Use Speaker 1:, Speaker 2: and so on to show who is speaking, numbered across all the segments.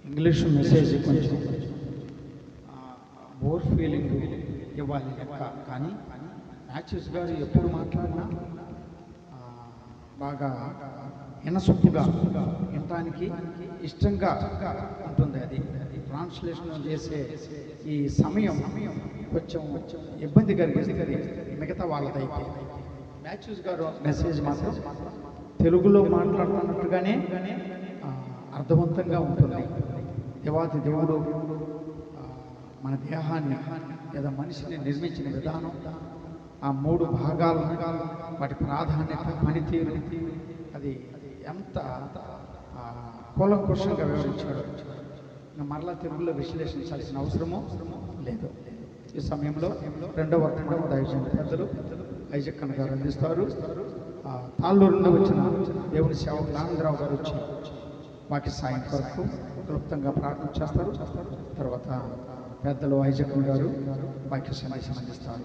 Speaker 1: English message కొంచెం more feeling ఇవ్వాలి లెక్క. కానీ మ్యాథ్యూస్ గారు ఎప్పుడు మాట్లాడినా బాగా వినసొప్పుగా వినటానికి ఇష్టంగా ఉంటుంది. అది ట్రాన్స్లేషన్ చేసే ఈ సమయం కొంచెం ఇబ్బంది కలిగిస్తుంది మిగతా వాళ్ళదైతే. మ్యాథ్యూస్ గారు మెసేజ్ మాత్రం తెలుగులో మాట్లాడుతున్నట్టుగానే అర్థవంతంగా ఉంటుంది. దేవాది దేవుడు మన దేహాన్ని లేదా మనిషిని నిర్మించిన విధానం, ఆ 3 భాగాలు, వాటి ప్రాధాన్యత, పనితీరు, అది ఎంత కూలంకుషంగా వివరించాడు. మరలా తెలుగులో విశ్లేషించాల్సిన అవసరమో లేదు. ఈ సమయంలో రెండవ దైవజనులు పెద్దలు ఐజక్ అన్న గారు అందిస్తారు. తాళ్ళూరు నుండి వచ్చిన దేవుని సేవకులు ఆనందరావు గారు వచ్చి వాక్య సాయం కొరకు క్లుప్తంగా ప్రార్థన చేస్తారు. తర్వాత పెద్దలు ఐజక్ గారు వాక్య సందేశం అందిస్తారు.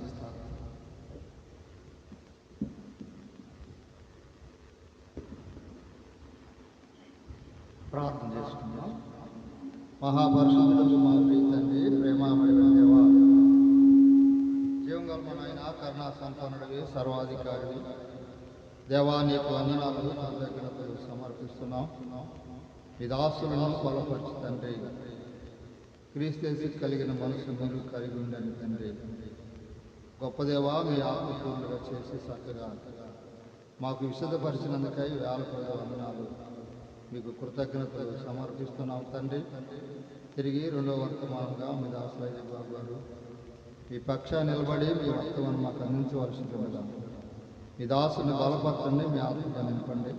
Speaker 2: ప్రార్థన చేసుకుందాం. మహాపరిశుద్ధుడు, మా ప్రీతండి, ప్రేమామయ దేవ, జీవం గల నాయన, కరుణా సంపన్నుడివి, సర్వాధికారివి దేవా, నీకు వందనాలు, కృతజ్ఞతలు సమర్పిస్తున్నాం. ఈ దాసులను బలపరచు తండ్రి, క్రీస్తు కలిగిన మనసు మీరు కలిగి ఉండండి తండ్రి. గొప్ప దేవా, మీ ఆత్మపూర్ణులుగా చేసి చక్కగా మాకు విశదపరిచినందుకై వేల వందనాలు, మీకు కృతజ్ఞతలు సమర్పిస్తున్నాం తండ్రి. తిరిగి రెండవ వర్తమానంగా మీ దాసులయ్య బాబు గారు ఈ పక్షాన్ని నిలబడి మీ వర్తమానం మాకు అందించవలసిందిగా మీ దాసుని బలపరచండి, మీ ఆత్మగా నింపండి.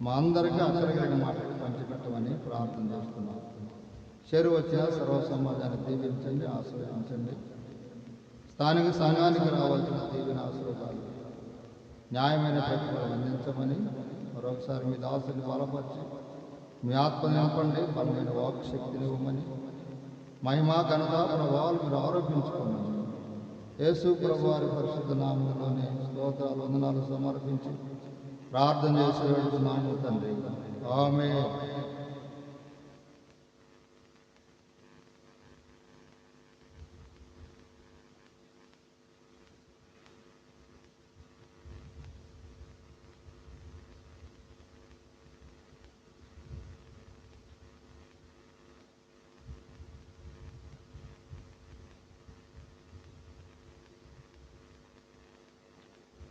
Speaker 2: మా అందరికీ అందరికీ మాటలు పంచిపెట్టమని ప్రార్థన చేస్తున్నాం. చేరువ వచ్చిన సర్వ సమాజాన్ని దీవించండి, ఆశీర్వదించండి. స్థానిక సంఘానికి రావాల్సిన దీవెన ఆశీర్వాదాలు, న్యాయమైన ప్రతిఫలం అందించమని మరొకసారి మీ దాసుని బలపరిచి మీ ఆత్మ నింపండి. బలమైన వాక్ శక్తిని ఇవ్వమని, మహిమా ఘనత ప్రభావాలు మీరు ఆరోపించుకోమని యేసు ప్రభు వారి పరిశుద్ధ నామంలోనే స్తోత్రాలు వందనాలు సమర్పించి ప్రార్థన చేసి వెళ్తున్నాము తండ్రి. ఆమేన్.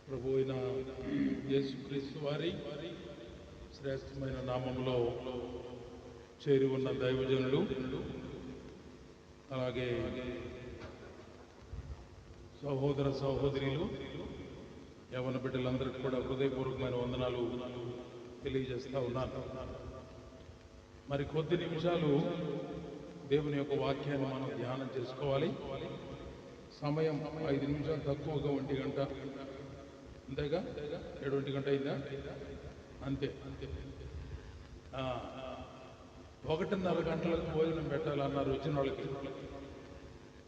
Speaker 3: ప్రభు అయిన యేసుక్రీస్తు వారి శ్రేష్టమైన నామంలో చేరి ఉన్న దైవజనులు, అలాగే సహోదర సహోదరులు, యవన బిడ్డలందరికీ కూడా హృదయపూర్వకమైన వందనాలు తెలియజేస్తూ ఉన్నాను. మరి కొద్ది నిమిషాలు దేవుని యొక్క వాక్యాన్ని మనం ధ్యానం చేసుకోవాలి. సమయం 5 నిమిషాలు తక్కువగా 1 గంట, అంతేగా? 7 గంట అయిందా? అంతే. 1:30 గంటలకు భోజనం పెట్టాలన్నారు వచ్చిన వాళ్ళకి.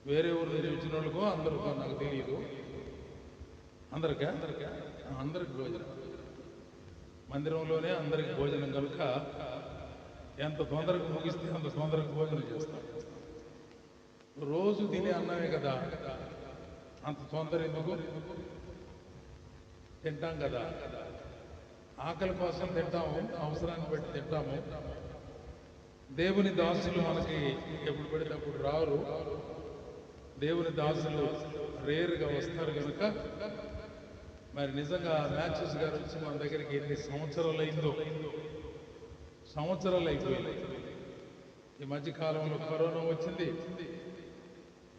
Speaker 3: వేరే ఊరు నుంచి వచ్చిన వాళ్ళకు అందరూ నాకు తెలియదు. అందరికీ భోజనం మందిరంలోనే అందరికి భోజనం కనుక ఎంత తొందరగా ముగిస్తే అంత తొందరగా భోజనం చేస్తాం. రోజు తినే అన్నమే కదా, అంత తొందర ఎందుకు? తింటాం కదా, ఆకలి కోసం తింటాము, అవసరాన్ని బట్టి తింటాము. దేవుని దాసులు మనకి ఎప్పుడు పడితే అప్పుడు రారు. దేవుని దాసులు రేరుగా వస్తారు కనుక మరి నిజంగా మ్యాథ్యూస్ గారు వచ్చి మన దగ్గరికి ఎన్ని సంవత్సరాలు అయిందో, సంవత్సరాలు అయిపోయింది. ఈ మధ్యకాలంలో కరోనా వచ్చింది.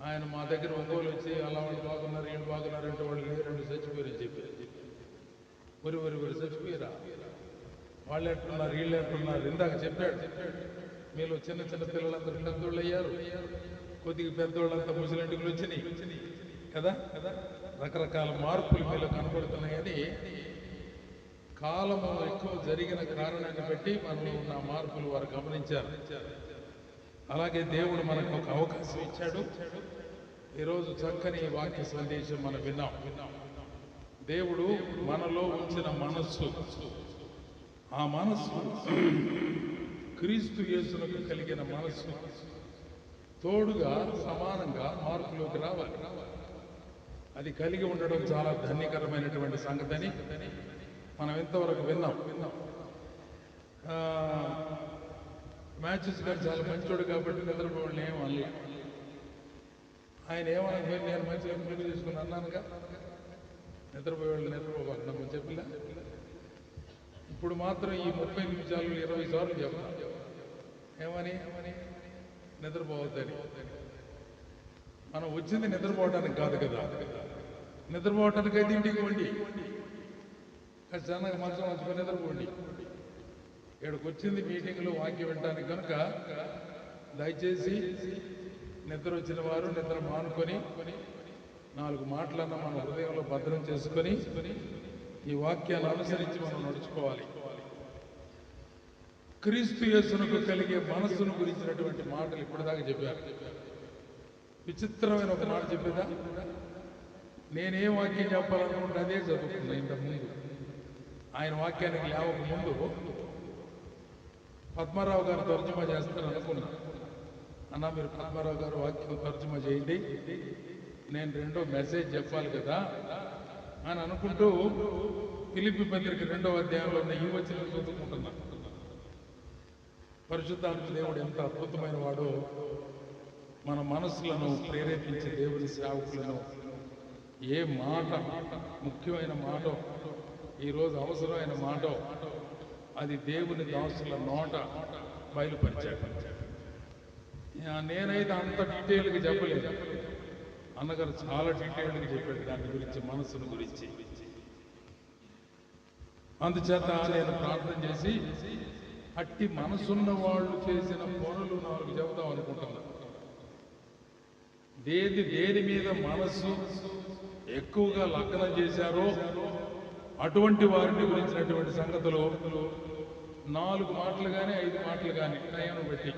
Speaker 3: ఆయన మా దగ్గర ఒంగోలు వచ్చి అలా వాళ్ళు బాగున్నారు, వీళ్ళు బాగున్నారు అంటే వాళ్ళు 2 చచ్చిపోయారని చెప్పారు. ఒరి చచ్చిపోయారా, వాళ్ళు ఎట్టున్నారు, వీళ్ళు ఎట్టున్నారు. ఇందాక చెప్పాడు, మీలో చిన్న చిన్న పిల్లలందరూ పెద్దోళ్ళు అయ్యారు, కొద్దిగా పెద్దోళ్ళంతా ముసలింటికి వచ్చినాయి కదా. రకరకాల మార్పులు మీలో కనపడుతున్నాయని, కాలము ఎక్కువ జరిగిన కారణాన్ని బట్టి మనలో ఉన్న మార్పులు వారు గమనించారు. అలాగే దేవుడు మనకు ఒక అవకాశం ఇచ్చాడు. ఈరోజు చక్కని వాక్య సందేశం మనం విన్నాం. దేవుడు మనలో ఉంచిన మనస్సు, ఆ మనస్సు క్రీస్తు యేసునకు కలిగిన మనస్సు తోడుగా సమానంగా మార్పులోకి రావాలి. అది కలిగి ఉండడం చాలా ధన్యకరమైనటువంటి సంగతిని మనం ఇంతవరకు విన్నాం. మ్యాచెస్ గారు చాలా మంచోడు కాబట్టి నిద్రపోవాలని ఏం అనలే. ఆయన ఏమనకపోయి నేను మంచిగా ముందు తీసుకుని అన్నానుగా, నిద్రపోయేవాళ్ళు నిద్రపోవాలి మనం చెప్పిలా. ఇప్పుడు మాత్రం ఈ 30 నిమిషాలు 20 సార్లు చెప్తాను ఏమని నిద్రపోవద్దని. మనం వచ్చింది నిద్రపోవడానికి కాదు కదా, నిద్రపోవటానికి అయితే ఇంటికి వండి ఖచ్చితంగా మంచం మంచుకొని నిద్రపోండి. ఇక్కడికి వచ్చింది మీటింగ్లో వాక్యం వినడానికి కనుక దయచేసి నిద్ర వచ్చిన వారు నిద్ర మానుకొని 4 మాటలన్నా మన హృదయంలో భద్రం చేసుకొని ఈ వాక్యాన్ని అనుసరించి మనం నడుచుకోవాలి. క్రీస్తు యేసునకు కలిగే మనస్సును గురించినటువంటి మాటలు ఇప్పటిదాకా చెప్పారు. విచిత్రమైన ఒక మాట చెప్పేదా, నేనేం వాక్యం చెప్పాలనుకుంటే అదే చదువుకున్నా. ఇంతకుముందు ఆయన వాక్యానికి లేవక ముందు పద్మారావు గారు తర్జుమా చేస్తారని అనుకున్నా. అన్నా మీరు పద్మారావు గారు వాక్యం తర్జుమా చేయండి, నేను రెండో మెసేజ్ చెప్పాలి కదా అని అనుకుంటూ ఫిలిప్పీ పత్రిక 2వ అధ్యాయంలో ఉన్న ఈ వచనం చదువుకుంటున్నా. పరిశుద్ధాత్మ దేవుడు ఎంత అద్భుతమైన వాడో, మన మనసులను ప్రేరేపించే దేవుని సేవకులను ఏ మాట ముఖ్యమైన మాట, ఈరోజు అవసరమైన మాట, అది దేవుని దాసుల నోట బయలుపరిచాడు. నేనైతే అంత డీటెయిల్గా చెప్పలేదు, అన్నగారు చాలా డీటెయిల్గా చెప్పాడు దాని గురించి, మనసును గురించి. అందుచేత నేను ప్రార్థన చేసి అట్టి మనసున్న వాళ్ళు చేసిన పనులు 4 చెబుతాం అనుకుంటున్నాను. దేని మీద మనసు ఎక్కువగా లగ్నం చేశారో అటువంటి వారిని గురించినటువంటి సంగతులు 4 మాటలు కానీ 5 మాటలు కానీ టైం పెట్టి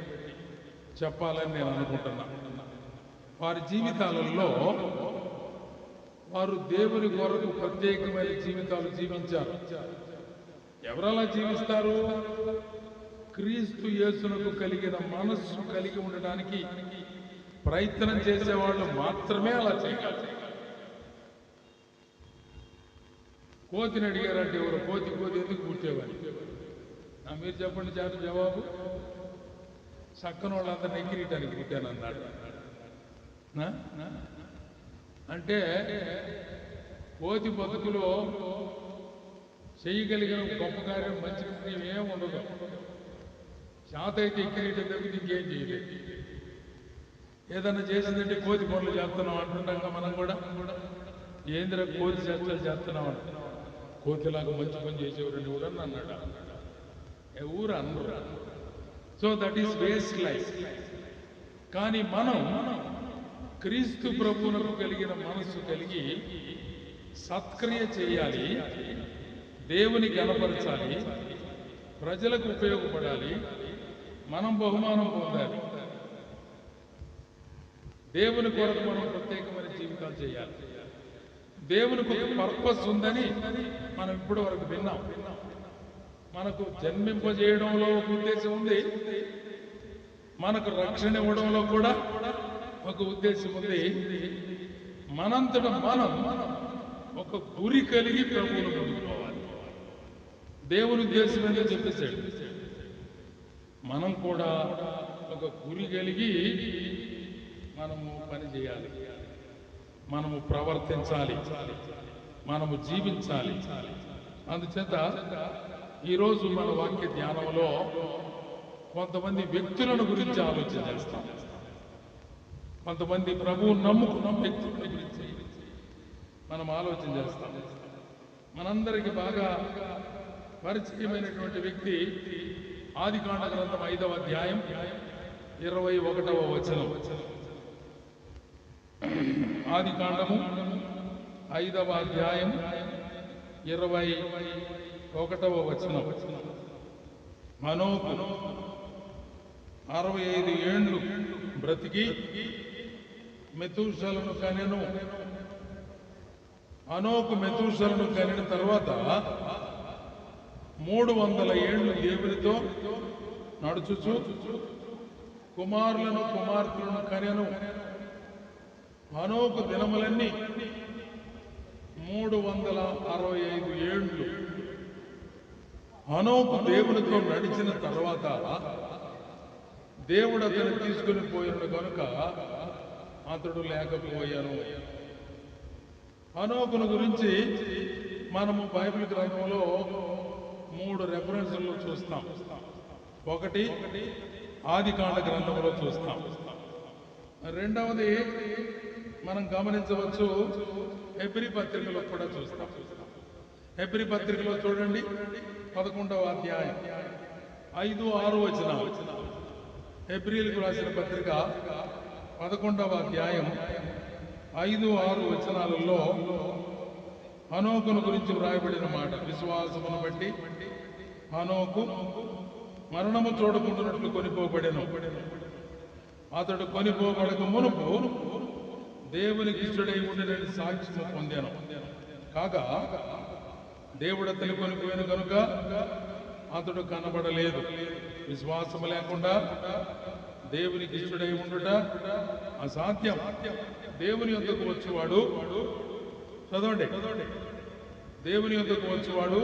Speaker 3: చెప్పాలని నేను అనుకుంటున్నా. వారి జీవితాలలో వారు దేవుని కొరకు ప్రత్యేకమైన జీవితాలు జీవించారు. ఎవరలా జీవిస్తారు? క్రీస్తు యేసునకు కలిగిన మనస్సు కలిగి ఉండడానికి ప్రయత్నం చేసేవాళ్ళు మాత్రమే అలా చేయగలరు. కోతిని అడిగారంటే ఎవరు, కోతి ఎందుకు పుట్టేవారు? మీరు చెప్పండి చాలు జవాబు. చక్కని వాళ్ళందరినీ ఎక్కిరీయటానికి పుట్టానన్నాడు. అంటే కోతి బతుకులో చేయగలిగిన గొప్ప కార్యం, మంచి కార్యం ఏం ఉండదు. శాత అయితే ఎక్కిరీయటం తగ్గితే ఇంకేం చేయలేదు. ఏదన్నా చేసిందంటే కోతి పనులు చేస్తున్నాం అంటుంటాం. మనం కూడా ఏంద్ర కోతి చేష్టలు చేస్తున్నాం అంటున్నాం. కోతిలాగా మంచి పని చేసేవారండి కూడా అన్నాడు. ఊరు అన్నారు. So that is waste life. కానీ మనం క్రీస్తు ప్రభువునకు కలిగిన మనస్సు కలిగి సత్క్రియ చేయాలి, దేవుని గణపరచాలి, ప్రజలకు ఉపయోగపడాలి, మనం బహుమానం పొందాలి. దేవుని కొరకు మనం ప్రత్యేకమైన జీవితాలు చేయాలి. దేవునికి ఒక పర్పస్ ఉందని మనం ఇప్పటి వరకు విన్నాం. మనకు జన్మింపజేయడంలో ఒక ఉద్దేశం ఉంది, మనకు రక్షణ ఇవ్వడంలో కూడా ఒక ఉద్దేశం ఉంది. మనంతట మనం ఒక గురి కలిగి ప్రభువును పొందుకోవాలి. దేవుని ఉద్దేశం ఏంటో చెప్పేశాడు. మనం కూడా ఒక గురి కలిగి మనము పని చేయాలి, మనము ప్రవర్తించాలి, మనము జీవించాలి. అందుచేత ఈరోజు మన వాక్య ధ్యానంలో కొంతమంది వ్యక్తులను గురించి ఆలోచన చేస్తాం. కొంతమంది ప్రభువు నమ్ముకున్న వ్యక్తుల గురించి మనం ఆలోచన చేస్తాం. మనందరికీ బాగా పరిచయమైనటువంటి వ్యక్తి ఆదికాండ గ్రంథం 5వ అధ్యాయం 21వ వచనం. ఆదికాండము 5వ అధ్యాయం 21వ వచనం. మనోకు 65 ఏండ్లు బ్రతికి మెతూషలను కనెను. అనోకు మెతూషలను కనిన తర్వాత 300 ఏండ్లు దేవునితో నడుచుచు కుమారులను కుమార్తెలను కనెను. హనోకు దినములన్నీ 365 ఏండ్లు. హనోకు దేవునితో నడిచిన తర్వాత దేవుడు అతను తీసుకుని పోయినడు కనుక అతడు లేకపోయాను. హనోకును గురించి మనము బైబిల్ గ్రంథంలో 3 రెఫరెన్స్లు చూస్తాం. ఒకటి ఆదికాండ గ్రంథంలో చూస్తాం. రెండవది మనం గమనించవచ్చు హెబ్రీ పత్రికలో కూడా చూస్తాం. హెబ్రీ పత్రికలో చూడండి 11వ అధ్యాయం 5-6 వచనాలు. హెబ్రీలకు రాసిన పత్రిక 11వ అధ్యాయం 5-6 వచనాలలో హనోకును గురించి వ్రాయబడిన మాట. విశ్వాసమును బట్టి హనోకు మరణము చూడకుండానట్లు కొనిపోబడెను. అతడు కొనిపోబడక మునుపు దేవునికి ఇష్టడై ఉండినని సాక్ష్యము పొందాను. కాగా దేవుడు అతని కొనిపోయిన కనుక అతడు కనబడలేదు. విశ్వాసము లేకుండా దేవునికి ఇష్టడై ఉండుట అసాధ్యం. దేవుని యొద్దకు వచ్చేవాడు, చదవండి, దేవుని యొద్దకు వచ్చేవాడు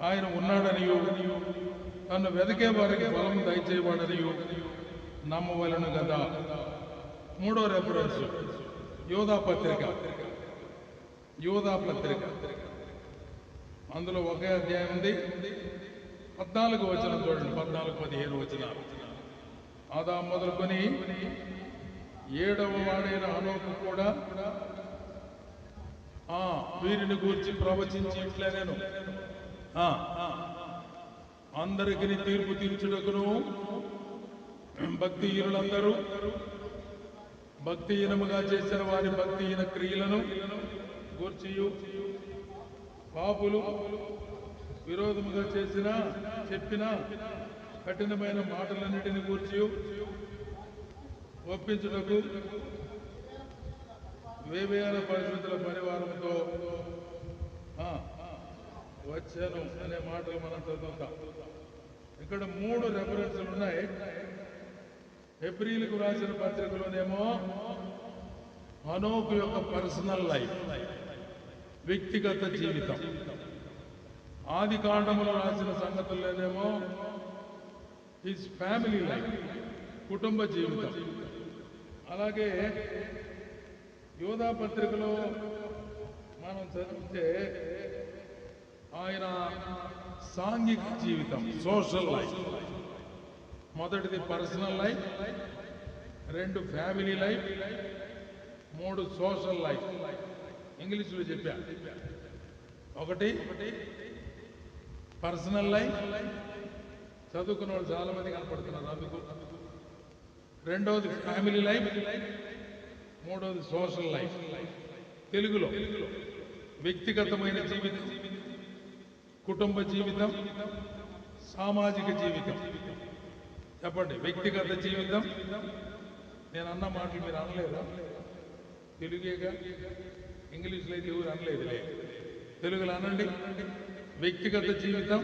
Speaker 3: ఆయన ఉన్నాడనియు తను వెదకే వారికి ఫలము దయచేవాడనియు నమ్మవలను కదా. 3వ రెఫరెన్స్ యోధా పత్రిక. అందులో ఒకే అధ్యాయం ఉంది. 14వ వచనం చూడండి, 14-15 వచనాలు. ఆదాము మొదలుకొని 7వ వాడైన హనోకు కూడా వీరిని గూర్చి ప్రవచించి ఇట్లా నేను అందరికి తీర్పు తీర్చుటకును భక్తిహీనులందరూ భక్తిహీనముగా చేసిన వారి భక్తిహీన క్రియలను గూర్చియు పాపులు విరోధముగా చెప్పిన కఠినమైన మాటలన్నిటిని గూర్చి ఒప్పించుటకు వేవేల పరిస్థితుల పరివారంతో వచ్చాను అనే మాటలు మనం చదువుతాం. ఇక్కడ 3 రెఫరెన్స్లు ఉన్నాయి. హెబ్రీలకు రాసిన పత్రికలోనేమో హనోకు యొక్క పర్సనల్ లైఫ్, వ్యక్తిగత జీవితం. ఆది కాండములో రాసిన సంగతుల్లోనేమో హిస్ ఫ్యామిలీ లైఫ్, కుటుంబ జీవితం. అలాగే యోధా పత్రికలో మనం చదివితే ఆయన సాంఘిక జీవితం, సోషల్ లైఫ్. మొదటిది personal life, 2 family life, 3 social life. ఇంగ్లీష్లో చెప్పా. 1 పర్సనల్ లైఫ్, చదువుకున్న వాళ్ళు చాలా మంది కనపడుతున్నారు అందుకు. 2వది ఫ్యామిలీ లైఫ్, 3వది సోషల్ లైఫ్. తెలుగులో వ్యక్తిగతమైన జీవితం, కుటుంబ జీవితం, సామాజిక జీవితం. చెప్పండి, వ్యక్తిగత జీవితం. నేను అన్న మాటలు మీరు అనలేదా? తెలుగేగా, ఇంగ్లీష్లో అయితే ఎవరు అనలేదులే. తెలుగులో అనండి. వ్యక్తిగత జీవితం,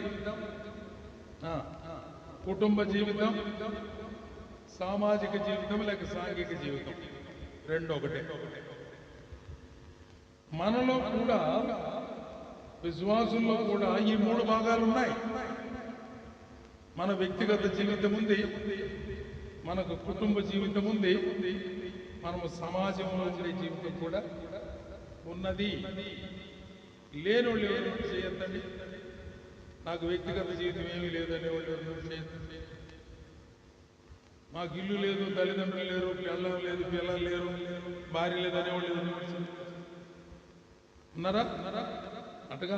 Speaker 3: కుటుంబ జీవితం, సామాజిక జీవితం లేక సాంఘిక జీవితం, 2 ఒకటే. మనలో కూడా, విశ్వాసంలో కూడా ఈ 3 భాగాలు ఉన్నాయి. మన వ్యక్తిగత జీవితం ఉంది, మనకు కుటుంబ జీవితం ఉంది, మనము సమాజంలో ఉండే జీవితం కూడా ఉన్నది. లేనోళ్ళు ఎవరు చేయొద్దండి. నాకు వ్యక్తిగత జీవితం ఏమీ లేదు అనేవాళ్ళు ఎవరు చేయొద్దండి. మాకు ఇల్లు లేదు, తల్లిదండ్రులు లేరు, పిల్లలు లేరు, భార్య లేదు అనేవాళ్ళు ఎవరు ఉన్నారా? అటుగా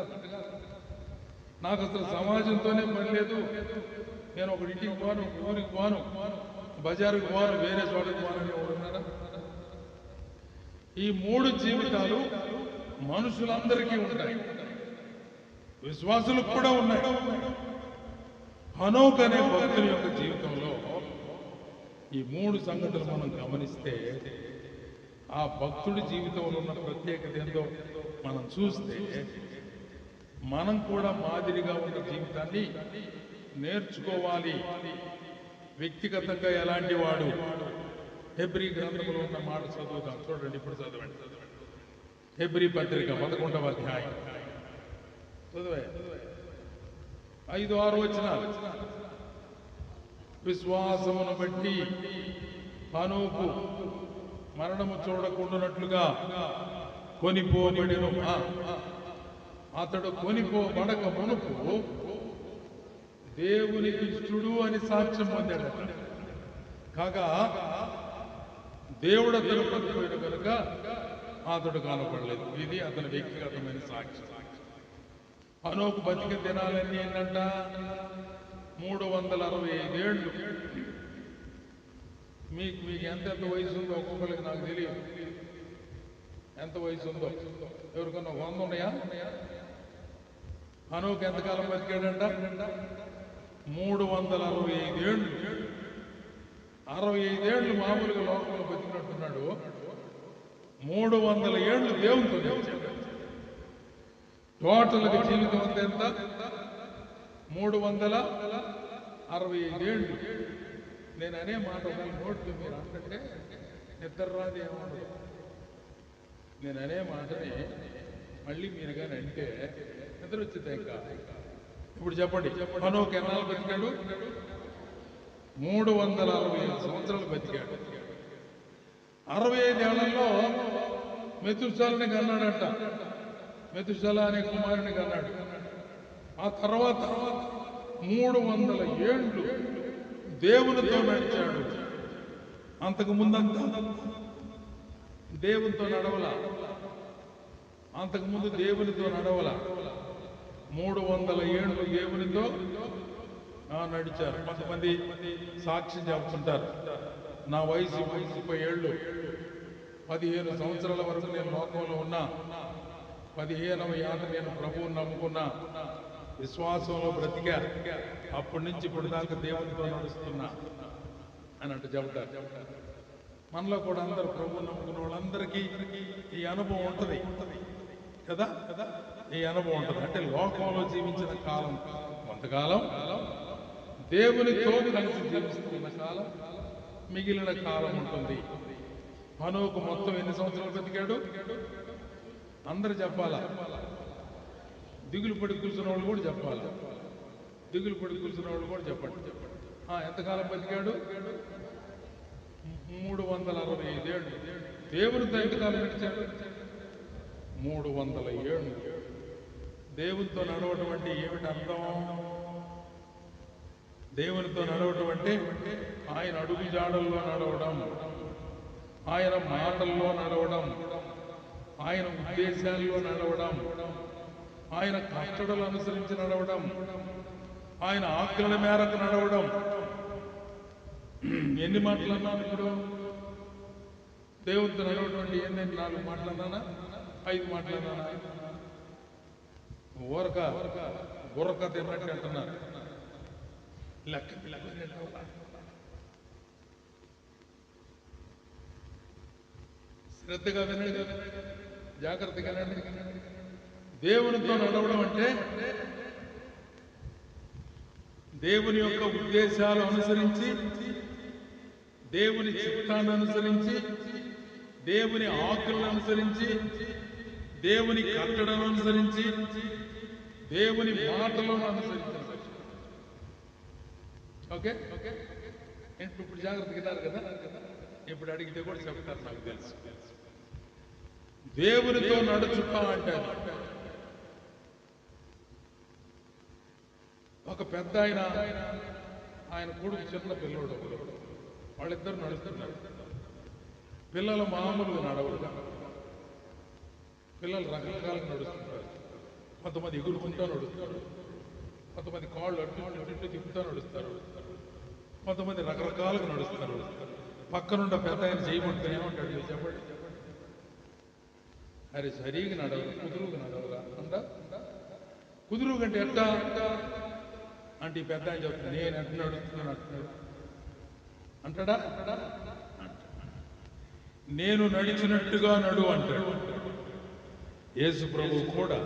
Speaker 3: నాకు అసలు సమాజంతోనే పని లేదు, నేను ఒక ఇంటికి పోను, ఊరికి పోను, బజారుకి పోను, వేరే చోటకి పోను అనేవాడు ఉన్నారా? ఈ 3 జీవితాలు మనుషులందరికీ ఉంటాయి, విశ్వాసులకు కూడా ఉన్నాయి. హనోక్ అనే భక్తుని యొక్క జీవితంలో ఈ 3 సంగతులు మనం గమనిస్తే ఆ భక్తుడి జీవితంలో ఉన్న ప్రత్యేకత ఏందో మనం చూస్తే మనం కూడా మాదిరిగా ఉన్న జీవితాన్ని నేర్చుకోవాలి. వ్యక్తిగతంగా ఎలాంటి వాడు? హెబ్రీ గ్రంథంలో ఉన్న మాట చదువుతాం, చూడండి, ఇప్పుడు చదవండి. హెబ్రీ పత్రిక 11వ అధ్యాయం చదివే 5-6 వచనాలు. విశ్వాసమును బట్టి హనోకు మరణము చూడకుండానట్లుగా కొనిపోబడెను. అతడు కొనిపోబడక మునుపు దేవునికి ఇష్టుడు అని సాక్ష్యం పొందాడట. కాగా దేవుడు అతను పడిపోయిన కనుక అతడు కనపడలేదు. ఇది అతని వ్యక్తిగతమైన సాక్ష్యం. హనోకు బతికి దినాలన్నీ ఏంటంట? 365 ఏళ్ళు. మీకు ఎంత వయసు ఉందో ఒక్కొక్కరికి నాకు తెలియదు. ఎంత వయసు ఉందో ఎవరికన్నా 100 ఉన్నాయా? హనోకు ఎంతకాలం బతికాడంట? 365 ఏళ్ళు. 65 ఏళ్ళు మామూలుగా లోకంలో బతికినట్టున్నాడు. 300 ఏళ్ళు దేవునితో నిలిచాడు. టోటల్గా జీవితం అంతా ఎంత? 365 ఏళ్ళు. నేను అనే మాట ఒక నోట్లు మీరు అంటే నిద్ర రాదు ఏమన్నా. నేను అనే మాటని మళ్ళీ మీరు కానీ అంటే నిద్ర వచ్చింది. ఇంకా ఇప్పుడు చెప్పండి, హనోకు ఎన్నాళ్ళు బతికాడు? 365 సంవత్సరాలు బతికాడు. 65 ఏళ్లలో మెతుషాలని కన్నాడంట. మెతుషాల అనే కుమారుని కన్నాడు. ఆ తర్వాత 300 ఏళ్ళు దేవునితో నడిచాడు. అంతకు ముందంతా దేవునితో నడవల. అంతకుముందు దేవునితో నడవల. 300 ఏళ్ళు దేవునితో నడిచారు. కొంతమంది సాక్ష్యం చెప్తుంటారు, నా వయసు 30 ఏళ్ళు, 15 సంవత్సరాల వరకు నేను లోకంలో ఉన్నా, 15వ ఏట నేను ప్రభువుని నమ్ముకున్నా, విశ్వాసంలో బ్రతికా, అప్పటి నుంచి ఇప్పుడు దాకా దేవునితో నడుస్తున్నా అని అంటూ చెబుతారు. మనలో కూడా అందరు ప్రభువుని నమ్ముకున్న వాళ్ళందరికీ ఈ అనుభవం ఉంటుంది కదా. ఈ అనుభవం ఉంటుంది. అంటే లోకంలో జీవించిన కాలం కొంతకాలం, దేవునితో కలిసి జీవిస్తున్న కాలం, మిగిలిన కాలం ఉంటుంది. హనోకు మొత్తం ఎన్ని సంవత్సరాలు బతికాడు? అందరు చెప్పాలా? దిగులు పడి కూర్చున్న వాళ్ళు కూడా చెప్పాలి. దిగులు పడి కూర్చున్న వాళ్ళు కూడా చెప్పండి. ఎంతకాలం బతికాడు? 365 ఏళ్ళు. దేవునితో ఎంతకాలం నడిచాడు? 300 ఏళ్ళు. దేవునితో నడవటం అంటే ఏమిటి అర్థం? దేవునితో నడవటం అంటే ఆయన అడుగు జాడల్లో నడవడం, ఆయన మాటల్లో నడవడం, ఆయన ఉద్దేశాల్లో నడవడం, ఆయన కట్టడలు అనుసరించి నడవడం, ఆయన ఆజ్ఞల మేరకు నడవడం. ఎన్ని మాటలు అన్నాను ఇప్పుడు? దేవునితో నడవడం అంటే ఏంటంటే 4 మాటలు అన్నానా? 5 మాటలు అన్నానా? బుర్రక తిన్నట్టు అంటున్నారు. లెక్క శ్రద్ధగా వినండి, జాగ్రత్తగా వినండి. దేవునితో నడవడం అంటే దేవుని యొక్క ఉద్దేశాలు అనుసరించి, దేవుని చిత్తాన్ని అనుసరించి, దేవుని ఆజ్ఞలను అనుసరించి, దేవుని కట్టడలను అనుసరించి, దేవుని మాటలను అనుసరించాలి. ఓకే, ఇప్పుడు జాగ్రత్తగా విన్నారు కదా. ఇప్పుడు అడిగితే కూడా చెప్తారు, నాకు తెలుసు. దేవునితో నడుచుట అంటే ఒక పెద్ద ఆయన కొడుకు చిన్న పిల్లోడు, వాళ్ళిద్దరు నడుస్తున్నారు. పిల్లలు మామూలుగా నడవరు, పిల్లలు రకరకాలుగా నడుస్తుంటారు. కొంతమంది ఎగురుకుంటూ నడుస్తారు, కొంతమంది కాళ్ళు అటు తిప్పుతూ నడుస్తారు, కొంతమంది రకరకాలుగా నడుస్తారు. పక్కనుండ పెద్ద ఆయన చేయమంటే ఏమంటాడు చెప్పండి? అరే సరిగా నడవరు, కుదురుగా నడవరా అంట. కుదురు కంటే ఎట్టా అంటే ఈ పెద్ద ఆయన చెప్తాను, నేను ఎట్లా నడుస్తున్నాను అంటున్నాడు. అంటాడా? నేను నడిచినట్టుగా నడు అంటాడు. యేసు ప్రభువు కూడా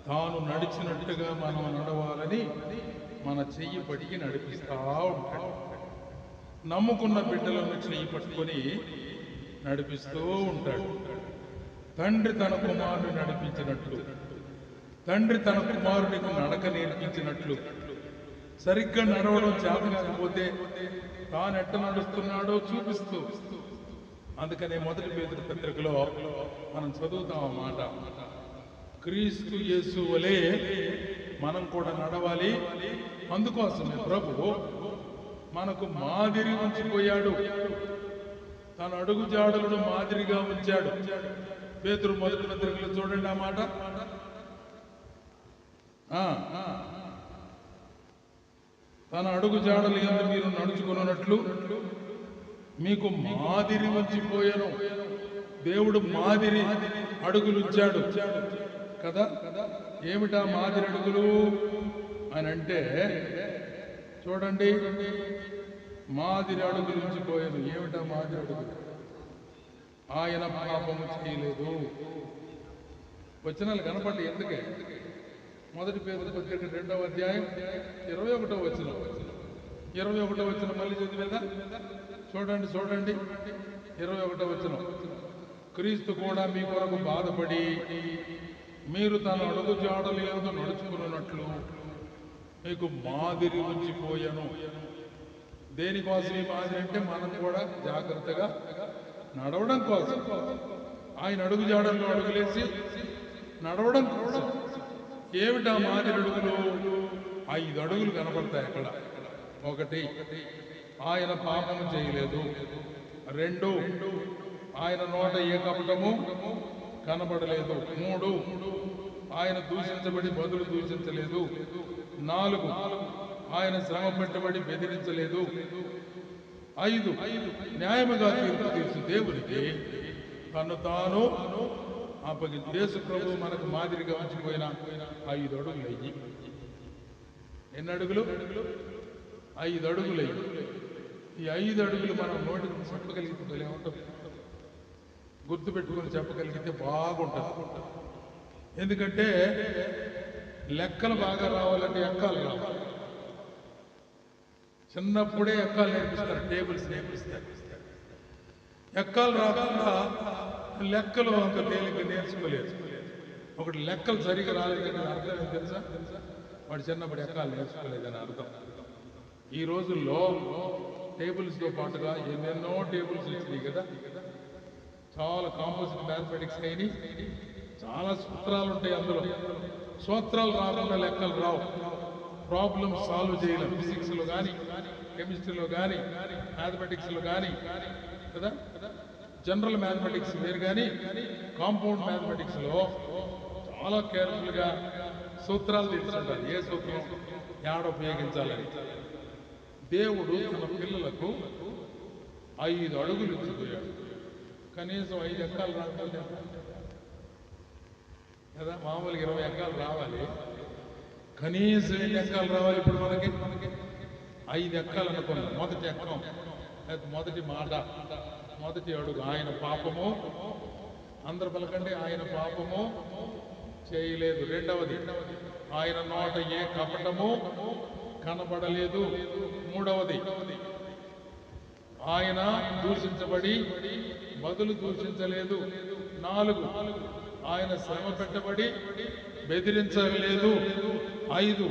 Speaker 3: తాను నడిచినట్టుగా మనం నడవాలని మన చెయ్యి పట్టి నడిపిస్తా ఉంటాడు. నమ్ముకున్న బిడ్డలను చెయ్యి పట్టుకొని నడిపిస్తూ ఉంటాడు. తండ్రి తన కుమారుని నడిపించినట్లు, తండ్రి తన కుమారునికి నడక నేర్పించినట్లు, సరిగ్గా నడవడం చేత కాకపోతే తాను ఎట్ట నడుస్తున్నాడో చూపిస్తూ, అందుకనే మొదటి పేతురు పత్రికలో మనం చదువుతాం అన్నమాట, క్రీస్తు యేసు వలె మనం కూడా నడవాలి. అందుకోసమే ప్రభు మనకు మాదిరి ఉంచిపోయాడు, తన అడుగు జాడలను మాదిరిగా ఉంచాడు. పేతురు మొదటి పత్రికలో చూడండి ఆ మాట. తన అడుగు జాడలు యందు మీరు నడుచుకున్నట్లు మీకు మాదిరి ఉంచిపోయాను. దేవుడు మాదిరి అడుగులు ఉంచాడు కదా. ఏమిటా మాదిరి అడుగులు అని అంటే చూడండి, మాదిరి అడుగులు ఉంచిపోయాను. ఏమిటా మాదిరి అడుగులు? ఆయన పాపము చేయలేదు. వచనాలు కనపడ్డాయి. ఎందుకే? మొదటి పేతురు పత్రిక 2వ అధ్యాయం 21వ వచనం. 21వ వచనం మళ్ళీ చదివేదా? చూడండి 21వ వచనం. క్రీస్తు కూడా మీ కొరకు బాధపడి మీరు తన అడుగు జాడలు యందు నడుచుకున్నట్లు మీకు మాదిరి ఉంచిపోయాను. దేనికోసం ఈ మాదిరి అంటే మనం కూడా జాగ్రత్తగా నడవడం కోసం. ఆయన అడుగు జాడల్లో అడుగులేసి నడవడం కోసం. ఏమిటా మాదిరి అడుగులు? 5 అడుగులు కనపడతాయి అక్కడ. 1, ఆయన పాపము చేయలేదు. 2, ఆయన నోట ఏ కపటము కనబడలేదు. 3, ఆయన దూషించబడి బదులు దూషించలేదు. 4, ఆయన శ్రమ పెట్టబడి బెదిరించలేదు. 5, న్యాయముగా తీర్పు తీర్చు దేవునికి తను తాను అప్పగించు. యేసు ప్రభు మనకు మాదిరిగా ఉంచిపోయిన 5 అడుగులు అయ్యి. ఎన్ని అడుగులు? 5 అడుగులు అయ్యి. ఈ 5 అడుగులు మనం నోటికి చెప్పగలిగితే ఏముంటుంది? గుర్తుపెట్టుకుని చెప్పగలిగితే బాగుంటుంది. ఎందుకంటే లెక్కలు బాగా రావాలంటే ఎక్కాలు రావాలి. చిన్నప్పుడే ఎక్కాలు నేర్పిస్తారు, టేబుల్స్ నేర్పిస్తారు. ఎక్కాలు రాకుండా లెక్కలు అంత తేలిక నేర్చుకోలేదు. ఒకటి లెక్కలు సరిగా రాలేదని అర్థం ఏం తెలుసా? వాడు చిన్నప్పుడు ఎక్కాలు నేర్చుకోలేదని అర్థం. ఈ రోజుల్లో టేబుల్స్తో పాటుగా ఎన్నెన్నో టేబుల్స్ వచ్చినాయి కదా. చాలా కాంపోజిట్ మ్యాథమెటిక్స్ అయినాయి. చాలా సూత్రాలు ఉంటాయి అందులో. సూత్రాలు రాకుండా లెక్కలు రావు. ప్రాబ్లమ్స్ సాల్వ్ చేయలేం. ఫిజిక్స్లో కానీ, కెమిస్ట్రీలో కానీ, మ్యాథమెటిక్స్లో కానీ కదా. జనరల్ మ్యాథమెటిక్స్ వేరు, కానీ కాంపౌండ్ మ్యాథమెటిక్స్లో చాలా కేర్ఫుల్గా సూత్రాలు తెలుసుంటారు. ఏ సూత్రం యాడ ఉపయోగించాలని. దేవుడు తన పిల్లలకు 5 అడుగులు ఇచ్చిపోయాడు. కనీసం 5 ఎక్కాలు రావాలి కదా. మామూలుగా 20 ఎక్కాలు రావాలి. కనీసం 8 ఎక్కాలు రావాలి. ఇప్పుడు మనకి 5 ఎక్కాలు అనుకున్నాం. మొదటి ఎక్కం, మొదటి మాట, మొదటి అడుగు. ఆయన పాపము, అందరు పలకండి, ఆయన పాపము చేయలేదు. 2వది, ఆయన నోట ఏ కపటము కనబడలేదు. 3వది, ఆయన దూషించబడి బదులు దూషించలేదు. 4, ఆయన శ్రమ పెట్టబడి బెదిరించలేదు. 5,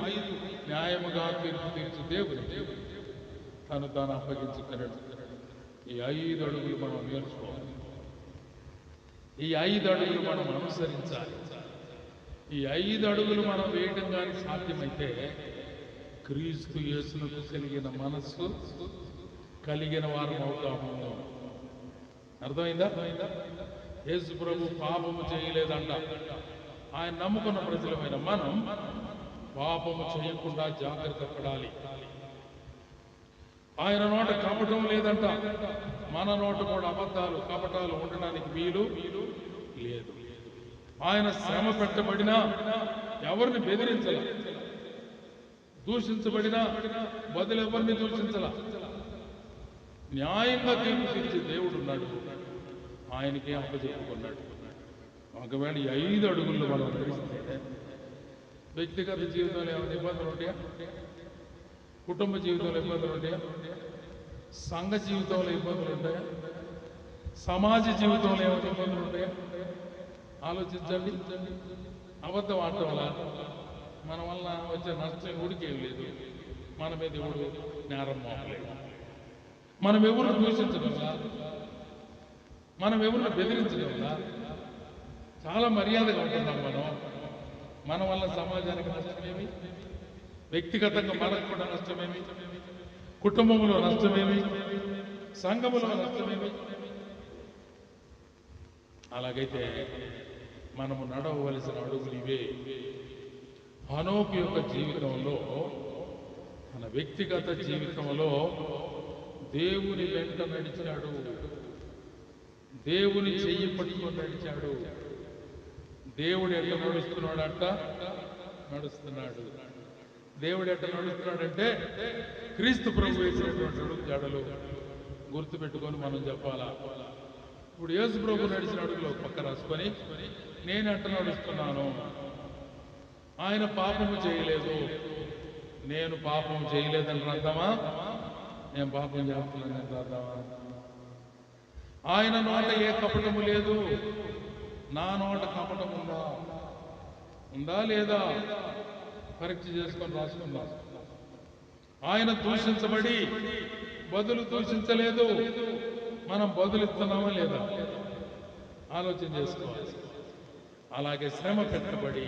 Speaker 3: న్యాయముగా తీర్పు తీర్చు దేవునికి తను తాను అప్పగించుకున్నాడు. ఈ 5 అడుగులు మనం నేర్చుకోవాలి. ఈ 5 అడుగులు మనం అనుసరించాలి. ఈ 5 అడుగులు మనం వేయటం కానీ సాధ్యమైతే క్రీస్తు యేసునకు కలిగిన మనస్సు కలిగిన వారం అవుతాము. అర్థమైందా? యేసు ప్రభు పాపము చేయలేదంట. ఆయన నమ్ముకున్న ప్రజలమైన మనం పాపము చేయకుండా జాగ్రత్త పడాలి. ఆయన నోట కపటం లేదంట. మన నోట కూడా అబద్ధాలు, కపటాలు ఉండడానికి వీలు లేదు. ఆయన శ్రమ పెట్టబడినా ఎవరిని బెదిరించాల, దూషించబడినా బదులు ఎవరిని దూషించాల. న్యాయంగా తీర్పు తీర్చే దేవుడు ఉన్నాడు. ఆయనకే అప్పచెప్పుకున్నాడు. ఒకవేళ ఈ 5 అడుగుల్లో మనం ధరిస్తే వ్యక్తిగత జీవితంలో ఏమైనా ఇబ్బందులు ఉంటాయా? కుటుంబ జీవితంలో ఇబ్బందులు ఉంటాయా? సంఘ జీవితంలో ఇబ్బందులు ఉంటాయా? సమాజ జీవితంలో ఏమైనా ఇబ్బందులు ఉంటాయా? ఆలోచించండి. అబద్ధం ఆడటం వల్ల మన వల్ల వచ్చే నష్టం ఎవరికేం లేదు. మన మీద ఎవడు నేరం మోపలేదు. మనం ఎవరిని దూషించడం వల్ల, మనం ఎవరిని బెదిరించడం వల్ల చాలా మర్యాదగా ఉంటున్నాం. మన వల్ల సమాజానికి నష్టమేమి, వ్యక్తిగతంగా మనకు కూడా నష్టమేమి, కుటుంబంలో నష్టమేమి, సంఘములో నష్టమేమి. అలాగైతే మనము నడవవలసిన అడుగులు ఇవే. హనోకు యొక్క జీవితంలో, తన వ్యక్తిగత జీవితంలో దేవుని వెంట నడిచాడు. దేవుని చెయ్యి పట్టుకొని నడిచాడు. దేవుడు ఎట్లా నడుస్తున్నాడంట? నడుస్తున్నాడు. దేవుడు ఎట్లా నడుస్తున్నాడంటే క్రీస్తు ప్రభు వేసినటువంటి అడుగు జాడలు గుర్తుపెట్టుకొని మనం చెప్పాలా. ఇప్పుడు యేసు ప్రభు నడిచిన అడుగులో పక్క రాసుకొని నేను ఎట్లా నడుస్తున్నాను? ఆయన పాపము చేయలేదు, నేను పాపం చేయలేదని రాద్దామా? నేను పాపం చేస్తున్నానని రాద్దామా? ఆయన నోట ఏ కపటము లేదు, నా నోట కపటం ఉందా లేదా పరీక్ష చేసుకొని రాసుకుందాం. ఆయన దూషించబడి బదులు దూషించలేదు, మనం బదులిస్తున్నామా లేదా ఆలోచన చేసుకోవాలి. అలాగే శ్రమ పెట్టబడి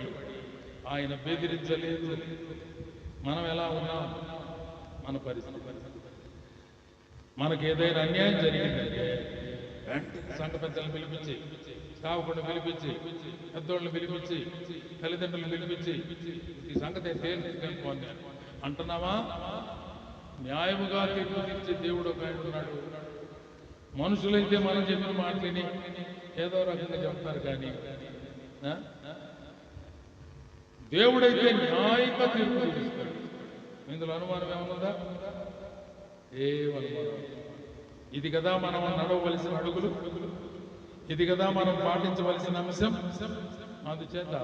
Speaker 3: ఆయన బెదిరించలేదు. మనం ఎలా ఉన్నాం? మన పరిస్థితి. మనకు ఏదైనా అన్యాయం జరిగిందంటే సంఘ పెద్దలను పిలిపించి, సేవకుడిని పిలిపించి, పెద్దోళ్ళని పిలిపించి, తల్లిదండ్రులను పిలిపించి ఈ సంగతి తేల్చుకొని అంటున్నావా? న్యాయముగా తీర్పు తీర్చే దేవుడు ఒక ఆయన ఉన్నాడు. మనుషులైతే మనం చెప్పిన మాటలని ఏదో రకంగా చెప్తారు, కానీ దేవుడైతే న్యాయంగా తీర్పు తీరుస్తాడు. ఇందులో అనుమానం ఏమన్నదా? ఏమనుమానం? ఇది కదా మనం నడవవలసిన అడుగులు, ఇది కదా మనం పాటించవలసిన అంశం. అందుచేత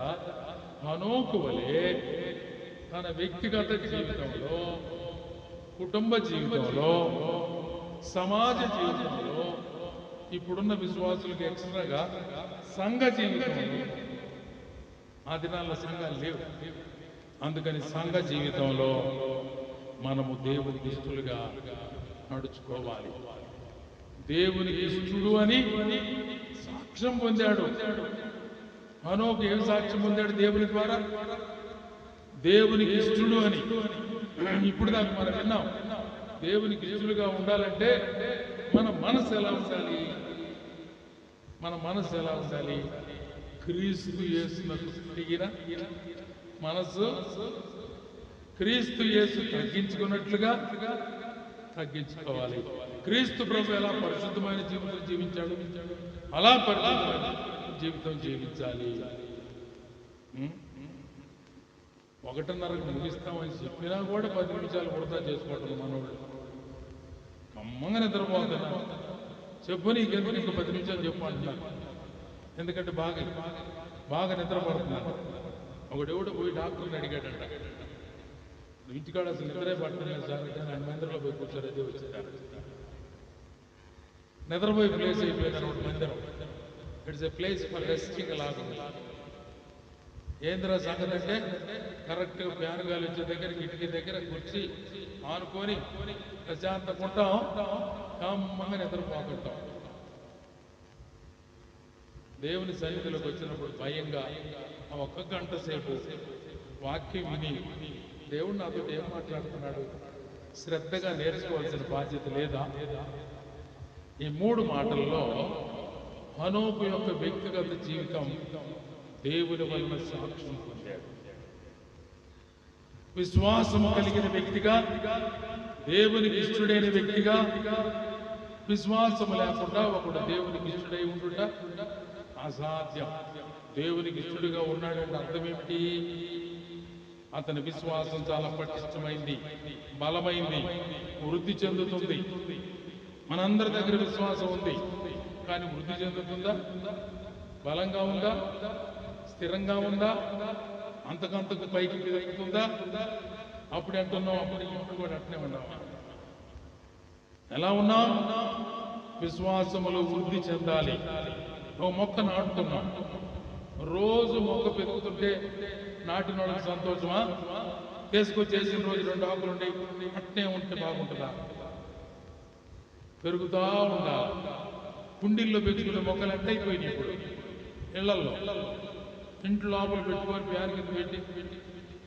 Speaker 3: హనోకు వలె తన వ్యక్తిగత జీవితంలో, కుటుంబ జీవితంలో, సమాజ జీవితంలో, ఇప్పుడున్న విశ్వాసులకు ఎక్స్ట్రాగా సంఘ జీవితంలో, ఆ దినాల్లో సంఘాలు లేవు. అందుకని సంఘ జీవితంలో మనము దేవునికి ఇష్టలుగా నడుచుకోవాలి. దేవునికి ఇష్టడు అని సాక్ష్యం పొందాడు హనోకు. ఏం సాక్ష్యం పొందాడు దేవుని ద్వారా? దేవునికి ఇష్టడు అని. ఇప్పుడు దాకా మనం విన్నాం. దేవునికి ఇష్టలుగా ఉండాలంటే మన మనసు ఎలా ఉండాలి? మన మనసు ఎలా ఉండాలి? క్రీస్తు యేసునకు తిరిగిన మనసు, క్రీస్తు యేసు తగ్గించుకున్నట్లుగా తగ్గించుకోవాలి. క్రీస్తు ప్రభు ఎలా పరిశుద్ధమైన జీవితం జీవించాడు, అలా పరిశుద్ధమైన జీవితం జీవించాలి. 1:30కు ముగిస్తామని చెప్పినా కూడా 10 నిమిషాలు వృధా చేసుకోవటం మనోళ్ళు. కమ్మంగా నిద్రపోతున్నా. చెప్పు, నీకెందుకు ఇంకో 10 నిమిషాలు చెప్పు అంటున్నాను. ఎందుకంటే బాగా నిద్రపడుతున్నాను. ఒకడెవడు పోయి డాక్టర్ని అడిగాడంట, ఇంటికాడ అసలు నిద్రే పట్టలేదు సార్ అంటే, ఆయన మందిరంలో పోయి కూర్చొని అదే వచ్చింటారు. నిద్రపోయి ప్లేస్ అయిపోయింది ఒకటి మందిరం. It's a place for resting లాగా. ఏంద్రా సంగతి అంటే కరెక్ట్గా ఫ్యాన్ గాలి వచ్చే దగ్గర, కిటికీ దగ్గర కుర్చీ ఆనుకొని ప్రశాంతంగా ఉంటాం, కమ్మంగా నిద్రపోతుంటాం. దేవుని సన్నిధిలోకి వచ్చినప్పుడు భయంగా ఆ 1 గంట సేపు వాక్యం విని దేవుడు నాతో ఏం మాట్లాడుతున్నాడు శ్రద్ధగా నేర్చుకోవాల్సిన బాధ్యత లేదా? ఈ 3 మాటల్లో హనోకు యొక్క వ్యక్తిగత జీవితం దేవుని వలన సాక్ష్యం పొందాడు. విశ్వాసము కలిగిన వ్యక్తిగా, దేవునికి ఇష్టడైన వ్యక్తిగా. విశ్వాసము లేకుండా ఒకడు దేవునికి ఇష్టడై ఉండుట అసాధ్యం. దేవునికి ఇష్టడుగా ఉన్నాడంటే అర్థం ఏమిటి? అతని విశ్వాసం చాలా పటిష్టమైంది, బలమైంది, వృద్ధి చెందుతుంది. మనందరి దగ్గర విశ్వాసం ఉంది, కానీ వృద్ధి చెందుతుందా? బలంగా ఉందా? స్థిరంగా ఉందా? అంతకంతకు పైకి పెరుగుతుందా? అప్పుడు ఎంతున్నావు, ఇప్పుడు కూడా అట్నే ఉన్నావా? ఎలా ఉన్నావు? విశ్వాసములో వృద్ధి చెందాలి. ఓ మొక్క నాటుకున్నాం, రోజు మొక్క పెరుగుతుంటే నాటిన వాళ్ళకి సంతోషమా? తీసుకొచ్చేసిన రోజు 2 ఆకులు ఉండి అట్నే ఉంటే బాగుంటుందా? పెరుగుతా ఉండాలి. కుండీల్లో పెంచుకునే మొక్కలు ఎంత అయిపోయినాయి ఇప్పుడు ఇళ్లల్లో. ఇంట్లో లోపల పెట్టుకొని ఫ్యాన్ కింద పెట్టి,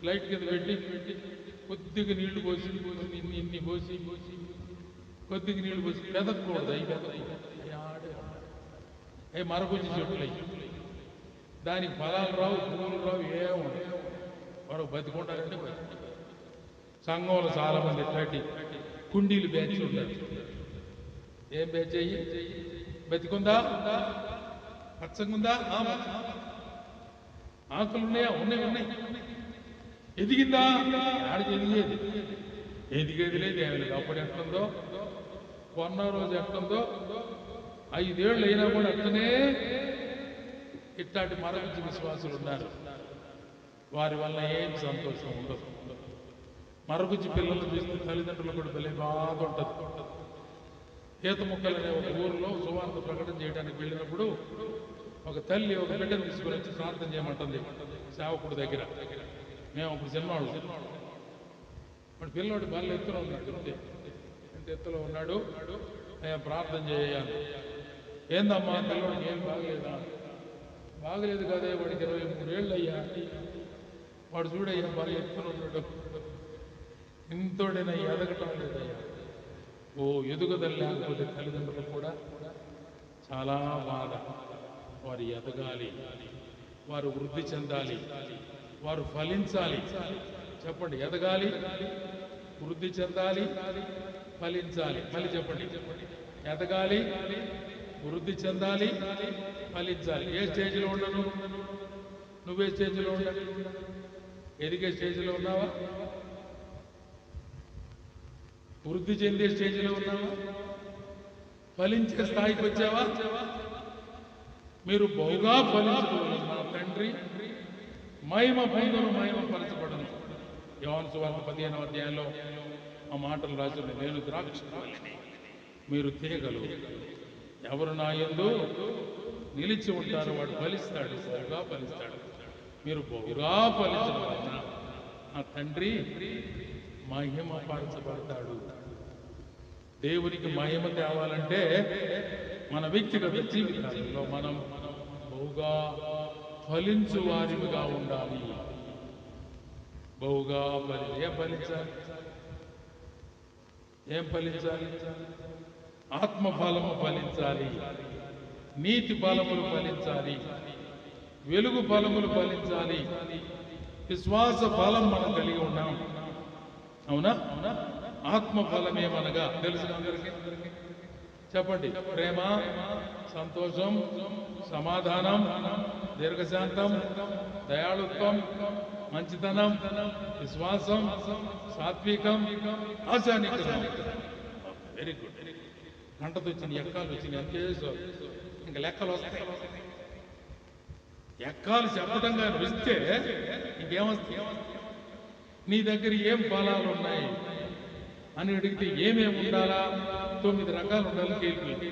Speaker 3: లైట్ కింద పెట్టి, కొద్దిగా నీళ్లు పోసి, ఇన్ని పోసి కొద్దిగా నీళ్లు పోసి పెదకూడదు. అవి ఆడే అవి మరకొచ్చి చెట్లు అయ్యి, దానికి ఫలాలు రావు, పువ్వులు రావు, ఏముండవు. వాడు బతికుంటారంటే బతి. సంఘంలో చాలా మంది ఇట్లాంటి కుండీలు బ్యాచ్ ఉంటారు. ఏం బ్యాచ్ అయ్యి? బతికుందా? పచ్చగుందా? ఆకులు ఉన్నాయా? ఉన్నాయి. ఎదిగిందా? ఆడికి ఎదిగేది లేదు, ఏమి లేదు. అప్పుడు ఎట్లుందో, కొన్న రోజు ఎట్లుందో, 5 ఏళ్ళు అయినా కూడా అట్లనే. ఇట్లాంటి మరొకటి విశ్వాసులు ఉన్నారు. వారి వల్ల ఏం సంతోషం ఉండదు. మరొకటి పిల్లలు చూస్తే తల్లిదండ్రులు కూడా భలే బాధ ఉంటుంది. ఈత ముక్కలు అనే ఒక ఊరిలో సువార్త ప్రకటన చేయడానికి వెళ్ళినప్పుడు ఒక తల్లి ఒక బిడ్డను తీసుకొని వచ్చి ప్రార్థన చేయమంటుంది సేవకుడి దగ్గర. మేము అప్పుడు చిన్నవాళ్ళు. వాడు పిల్లవాడు బాగా ఎత్తులో ఉన్నాడు, ఎంత ఎత్తులో ఉన్నాడు. ప్రార్థన చేయాలి. ఏందమ్మా పిల్లవాడికి ఏం బాగలేదా? బాగలేదు కదే, వాడికి 23 ఏళ్ళు అయ్యా. వాడు చూడయ్యా బాగా ఎత్తులో ఉన్నాడు, ఇంతోడైనా ఎదగటం లేదయ్యా. ఓ ఎదుగుదల లేకపోతే తల్లిదండ్రులు కూడా చాలా బాధ. వారు ఎదగాలి, వారు వృద్ధి చెందాలి, వారు ఫలించాలి. చెప్పండి, ఎదగాలి, వృద్ధి చెందాలి, ఫలించాలి. మళ్ళీ చెప్పండి, ఎదగాలి, వృద్ధి చెందాలి, ఫలించాలి. ఏ స్టేజ్లో ఉండను? నువ్వే స్టేజ్లో ఉండాలి. ఎదిగే స్టేజ్లో ఉన్నావా? వృద్ధి చెందే స్టేజ్లో ఉన్నావా? ఫలించే స్థాయికి వచ్చావా? మీరు బహుగా ఫలించడం నా తండ్రి మహిమ పొందును, మహిమ పరచబడను. యోహాను సువార్త 15వ అధ్యాయంలో ఆ మాటలు రాసిన, నేను ద్రాక్షవల్లిని, మీరు తీగలు. ఎవరు నా యందు నిలిచి ఉంటారో వాడు ఫలిస్తాడు, బహుగా ఫలిస్తాడు. మీరు బహుగా ఫలించడం వలన నా తండ్రి మహిమ పరచబడతాడు. దేవునికి మహిమ తేవాలంటే మన వ్యక్తిగత జీవితాలలో మనం బహుగా ఫలించు వారిగా ఉండాలి. బహుగా ఏం ఫలించాలి? ఆత్మ ఫలము ఫలించాలి, నీతి ఫలములు ఫలించాలి, వెలుగు ఫలములు ఫలించాలి, విశ్వాస ఫలం మనం కలిగి ఉన్నాం. అవునా? ఆత్మ ఫలమేమనగా తెలుసు అందరికీ? చెప్పండి. ప్రేమ, సంతోషం, సమాధానం, దీర్ఘశాంతం, దయాళుత్వం, మంచితనం, విశ్వాసం, సాత్వికం, ఆశానిగ్రహం. Very good. గంటతో వచ్చిన ఎక్కాలు వచ్చినాయి, అంతే. ఇంకా లెక్కలు వస్తాయి. ఎక్కాలు చెప్పడంగా ఇస్తే ఇంకేమొస్తాయి? నీ దగ్గర ఏం ఫలాలు ఉన్నాయి అని అడిగితే ఏమేమి ఉండాలా? 9 రకాలు ఉండాలి. కేల్పి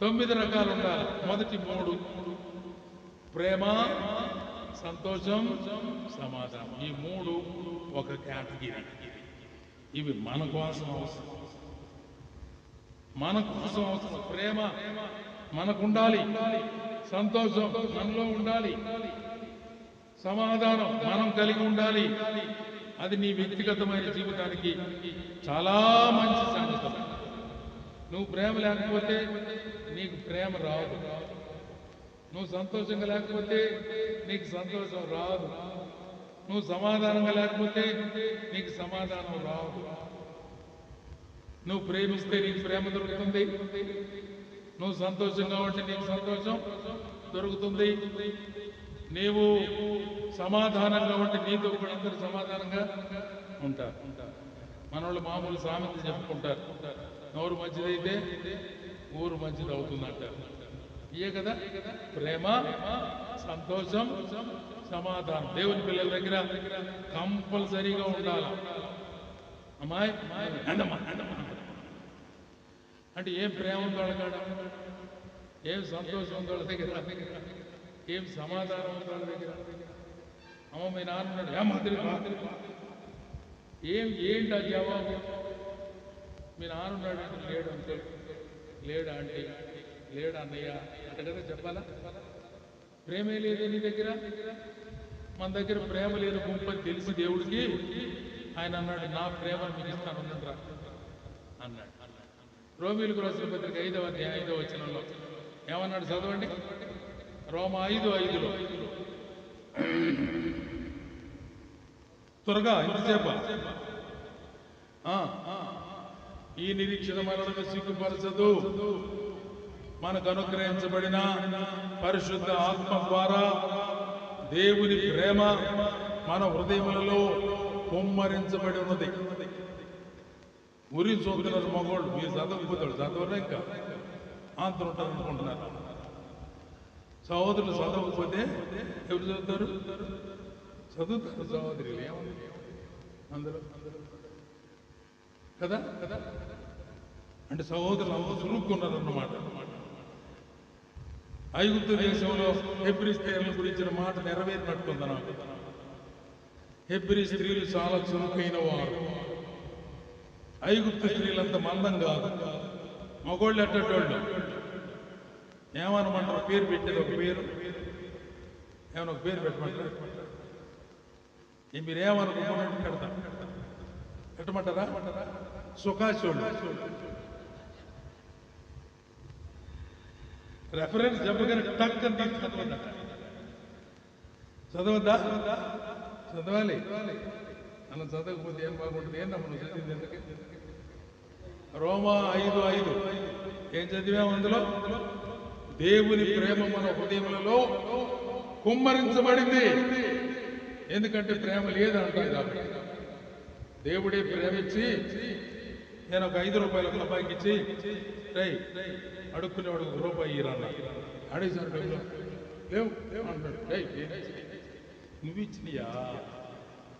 Speaker 3: 9 రకాలు ఉండాలి. మొదటి 3 ప్రేమ, సంతోషం, సమాధానం. ఈ 3 ఒక కేటగిరీ. ఇవి మన కోసం అవసరం, మన కోసం అవసరం. ప్రేమ మనకు ఉండాలి, సంతోషం మనలో ఉండాలి, సమాధానం మనం కలిగి ఉండాలి. అది నీ వ్యక్తిగతమైన జీవితానికి చాలా మంచి సంగతి. నువ్వు ప్రేమ లేకపోతే నీకు ప్రేమ రాదు. నువ్వు సంతోషంగా లేకపోతే నీకు సంతోషం రాదు. నువ్వు సమాధానంగా లేకపోతే నీకు సమాధానం రాదు. నువ్వు ప్రేమిస్తే నీకు ప్రేమ దొరుకుతుంది. నువ్వు సంతోషంగా ఉంటే నీకు సంతోషం దొరుకుతుంది. నీవు సమాధానంగా ఉంటే నీతో కూడా అందరూ సమాధానంగా ఉంటారు. మన వాళ్ళు మామూలు సామెత చెప్పుకుంటారు, నోరు మంచిదైతే ఊరు మంచిది అవుతుందంటారు. ఇయే కదా ప్రేమ, సంతోషం, సమాధానం దేవుని పిల్లల దగ్గర కంపల్సరీగా ఉండాలి. అమ్మాయి అంటే ఏం ప్రేమ ఉందో వాళ్ళ కాడ, ఏం సంతోషం ఉందో వాళ్ళ దగ్గర, ఏం సమాధానం ఉందో వాళ్ళ దగ్గర. అమ్మ మీ నాన్న ఉన్నాడు, ఏంటి ఆ జవాబు? మీ నాన్న ఉన్నాడు అంటే లేడు అంటే, లేడా అంటే, లేడా అన్నయ్య అంటే కదా చెప్పాలా? ప్రేమే లేదే నీ దగ్గర. మన దగ్గర ప్రేమ లేని గుంపని తెలిసి దేవుడికి ఆయన అన్నాడు, నా ప్రేమ మీకు ఇస్తాను రా అన్నాడు. రోమీలకు రాసిన పత్రిక 5వ అధ్యాయం 5వ వచనంలో ఏమన్నాడు చదవండి. రోమా 5:5లో త్వరగా ఇంతసేపు ఈ నిరీక్షణ మనలను సిగ్గుపరచదు, మనకు అనుగ్రహించబడిన పరిశుద్ధ ఆత్మ ద్వారా దేవుని ప్రేమ మన హృదయములలో కుమ్మరించబడి ఉన్నది. ఉరి చూస్తున్నారు మగోళ్ళు, మీరు చదవకపోతాడు చదవలే ఇంకా ఆంతరం ఉంటారు అనుకుంటున్నారు. సహోదరులు చదవకపోతే ఎవరు చదువుతారు? చదువుతారు సహోదరులు, ఏముంది అందరూ కదా కదా. అంటే సహోదరులు అంత చురుక్కున్నారు అన్నమాట. ఐగుప్తు దేశంలో హెబ్రీ స్త్రీల గురించిన మాట నెరవేరినట్టుంది నాకు. హెబ్రీ స్త్రీలు చాలా చురుకైన వారు. ఐగుప్తు స్త్రీలంత మందం కాదు, మగోళ్ళు ఎట్టేటోళ్ళు. ఏమనమంటారు? పేరు పెట్టేది ఒక పేరు, ఏమైనా ఒక పేరు పెట్టమంటారు? మీరేమనుకుంటున్నట్టు పెడతా పెట్టమంటారా? సుఖాచోళ్ళు. రెఫరెన్స్ చెప్పగానే టక్ అని తీసుకుంటుందా? చదవద్దా? చదవాలి. అలా చదవకపోతే ఏం బాగుంటుంది? ఏం నమ్మ నువ్వు చదివింది ఎందుకు? రోమా 5:5 ఏం చదివాము అందులో? దేవుని ప్రేమ మన హృదయములలో కుమ్మరించబడింది. ఎందుకంటే ప్రేమ లేదంటాం కాబట్టి. దేవుడే ప్రేమించి నేను ఒక 5 రూపాయల అబ్బాయికి ఇచ్చి రై అడుక్కునేవాడు ₹1 ఇరన్న అడిగారు, లేవు అంటాడు. నువ్వు ఇచ్చినయా?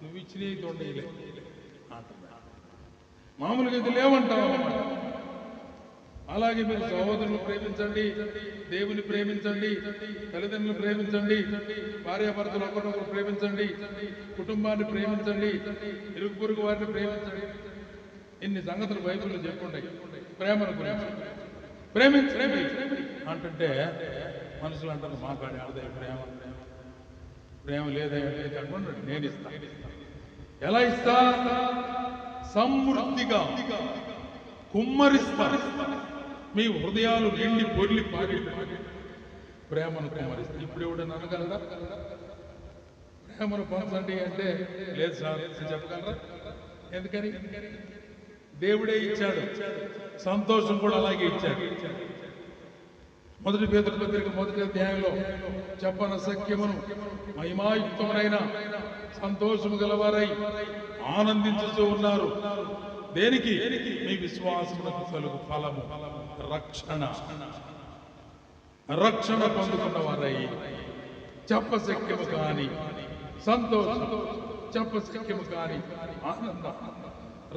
Speaker 3: నువ్వు ఇచ్చినవి తొండలే అంటున్నా. మామూలుగా ఇది లేవంటావు అన్నమాట. అలాగే మీరు సహోదరులను ప్రేమించండి, దేవుని ప్రేమించండి, తల్లిదండ్రులను ప్రేమించండి, భార్యాభర్తలు ఒకరినొకరు ప్రేమించండి, కుటుంబాన్ని ప్రేమించండి, ఇరుగు పొరుగు వారిని ప్రేమించండి. ఇన్ని సంగతులు బైబిల్లో చెప్పుంటాయి ప్రేమను గురించి. ప్రేమించండి అంటుంటే మనుషులు అంటారు, మా కాడ ఆడదాయి ప్రేమ, ప్రేమ లేదంటే అనుకుంటాడు. నేను ఇస్తా. ఎలా ఇస్తా? సమృద్ధిగా కుమ్మరిస్తా. మీ హృదయాలు నిండి పొర్లి పారి ప్రేమను కుమ్మరిస్తా. ఇప్పుడు ఎవడని అనగలరా? ప్రేమను పంచండి అంటే లేదు సార్ చెప్పగలరా? ఎందుకని? దేవుడే ఇచ్చాడు, సంతోషం కూడా అలాగే ఇచ్చాడు. 1 పేతురు పత్రిక 1వ అధ్యాయంలో చెప్పన సఖ్యమును మహిమాయుక్తమునైన సంతోషము గలవారై ఆనందించుతూ ఉన్నారు. దేనికి? మీ విశ్వాసమునకు కలుగు ఫలము రక్షణ. రక్షణ పొందుకున్న వారై చెప్పశక్యము కాని సంతోషం, చెప్పశక్యము కాని ఆనందం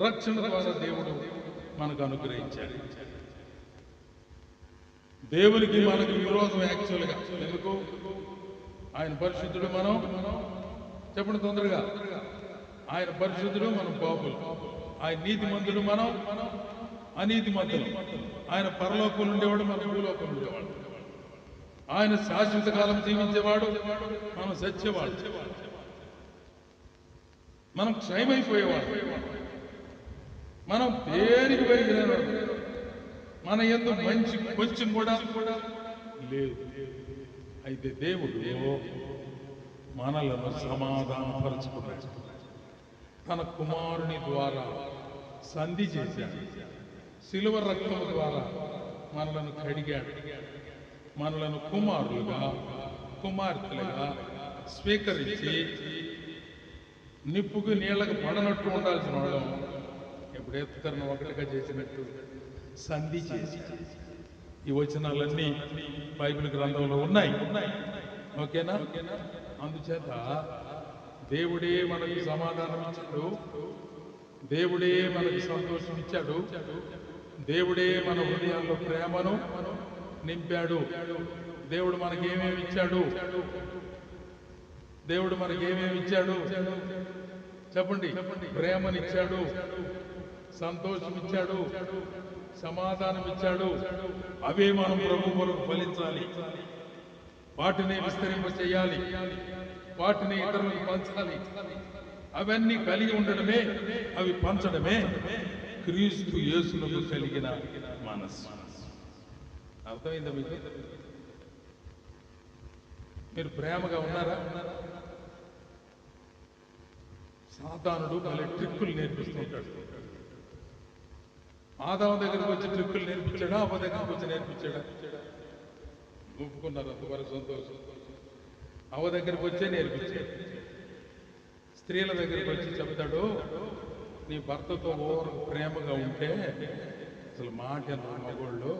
Speaker 3: రక్షణ ద్వారా దేవుడు మనకు అనుగ్రహించాడు. దేవునికి మనకు విరోధం యాక్చువల్గా. ఎందుకు? ఆయన పరిశుద్ధుడు, మనం చెప్పండి తొందరగా. ఆయన పరిశుద్ధుడు, మనం పాపులు. ఆయన నీతిమంతుడు, మనం అనీతిమంతులు. ఆయన పరలోకం ఉండేవాడు, మనం భూలోకం ఉండేవాడు. ఆయన శాశ్వత కాలం జీవించేవాడు, మనం సత్యవాడు. మనం క్షయమైపోయేవాడు. మనం దేనికి పెరిగినవాడు. మన యందు మంచి కొంచెం కూడా లేదు. అయితే దేవుడు మనలను సమాధానపరుచుకున్నాడు. తన కుమారుని ద్వారా సంధి చేశాడు. శిలువ రక్తము ద్వారా మనలను కడిగాడు. మనలను కుమారులుగా, కుమార్తెలుగా స్వీకరించి నిప్పుకు నీళ్లకు పడనట్టు ఉండాల్సిన వాళ్ళం ఎప్పుడు ఎత్తుకరణ ఒకటిగా చేసినట్టు సంధి చేసి. ఈ వచనాలన్నీ బైబిల్ గ్రంథంలో ఉన్నాయి. ఓకేనా? అందుచేత దేవుడే మనకు సమాధానం ఇచ్చాడు, దేవుడే మనకు సంతోషం ఇచ్చాడు, దేవుడే మన హృదయాల్లో ప్రేమను నింపాడు. దేవుడు మనకేమేమి ఇచ్చాడు? దేవుడు మనకేమేమి ఇచ్చాడు చెప్పండి. ప్రేమనిచ్చాడు, సంతోషం ఇచ్చాడు, సమాధానం ఇచ్చాడు. అవే మనం ప్రభు కొరకు ఫలించాలి, వాటిని విస్తరింప చేయాలి, వాటిని ఇతరులకు పంచాలి. అవన్నీ కలిగి ఉండడమే, అవి పంచడమే క్రీస్తు యేసులకు కలిగిన మనస్సు. అర్థమైందా మీకు? మీరు ప్రేమగా ఉన్నారా? సాతానుడు మళ్ళీ ట్రిక్కులు నేర్పిస్తుంటాడు. ఆదాము దగ్గరికి వచ్చి ట్రిక్కులు నేర్పించాడా? అవ్వ దగ్గరికి వచ్చి నేర్పించాడా? ఒప్పుకున్నారు, అంతవరకు సంతోషం. అవ్వ దగ్గరికి వచ్చే నేర్పించాడు. స్త్రీల దగ్గరికి వచ్చి చెప్తాడు, నీ భర్తతో ఓవర్ ప్రేమగా ఉంటే అసలు మాట ఎంత మగోళ్ళు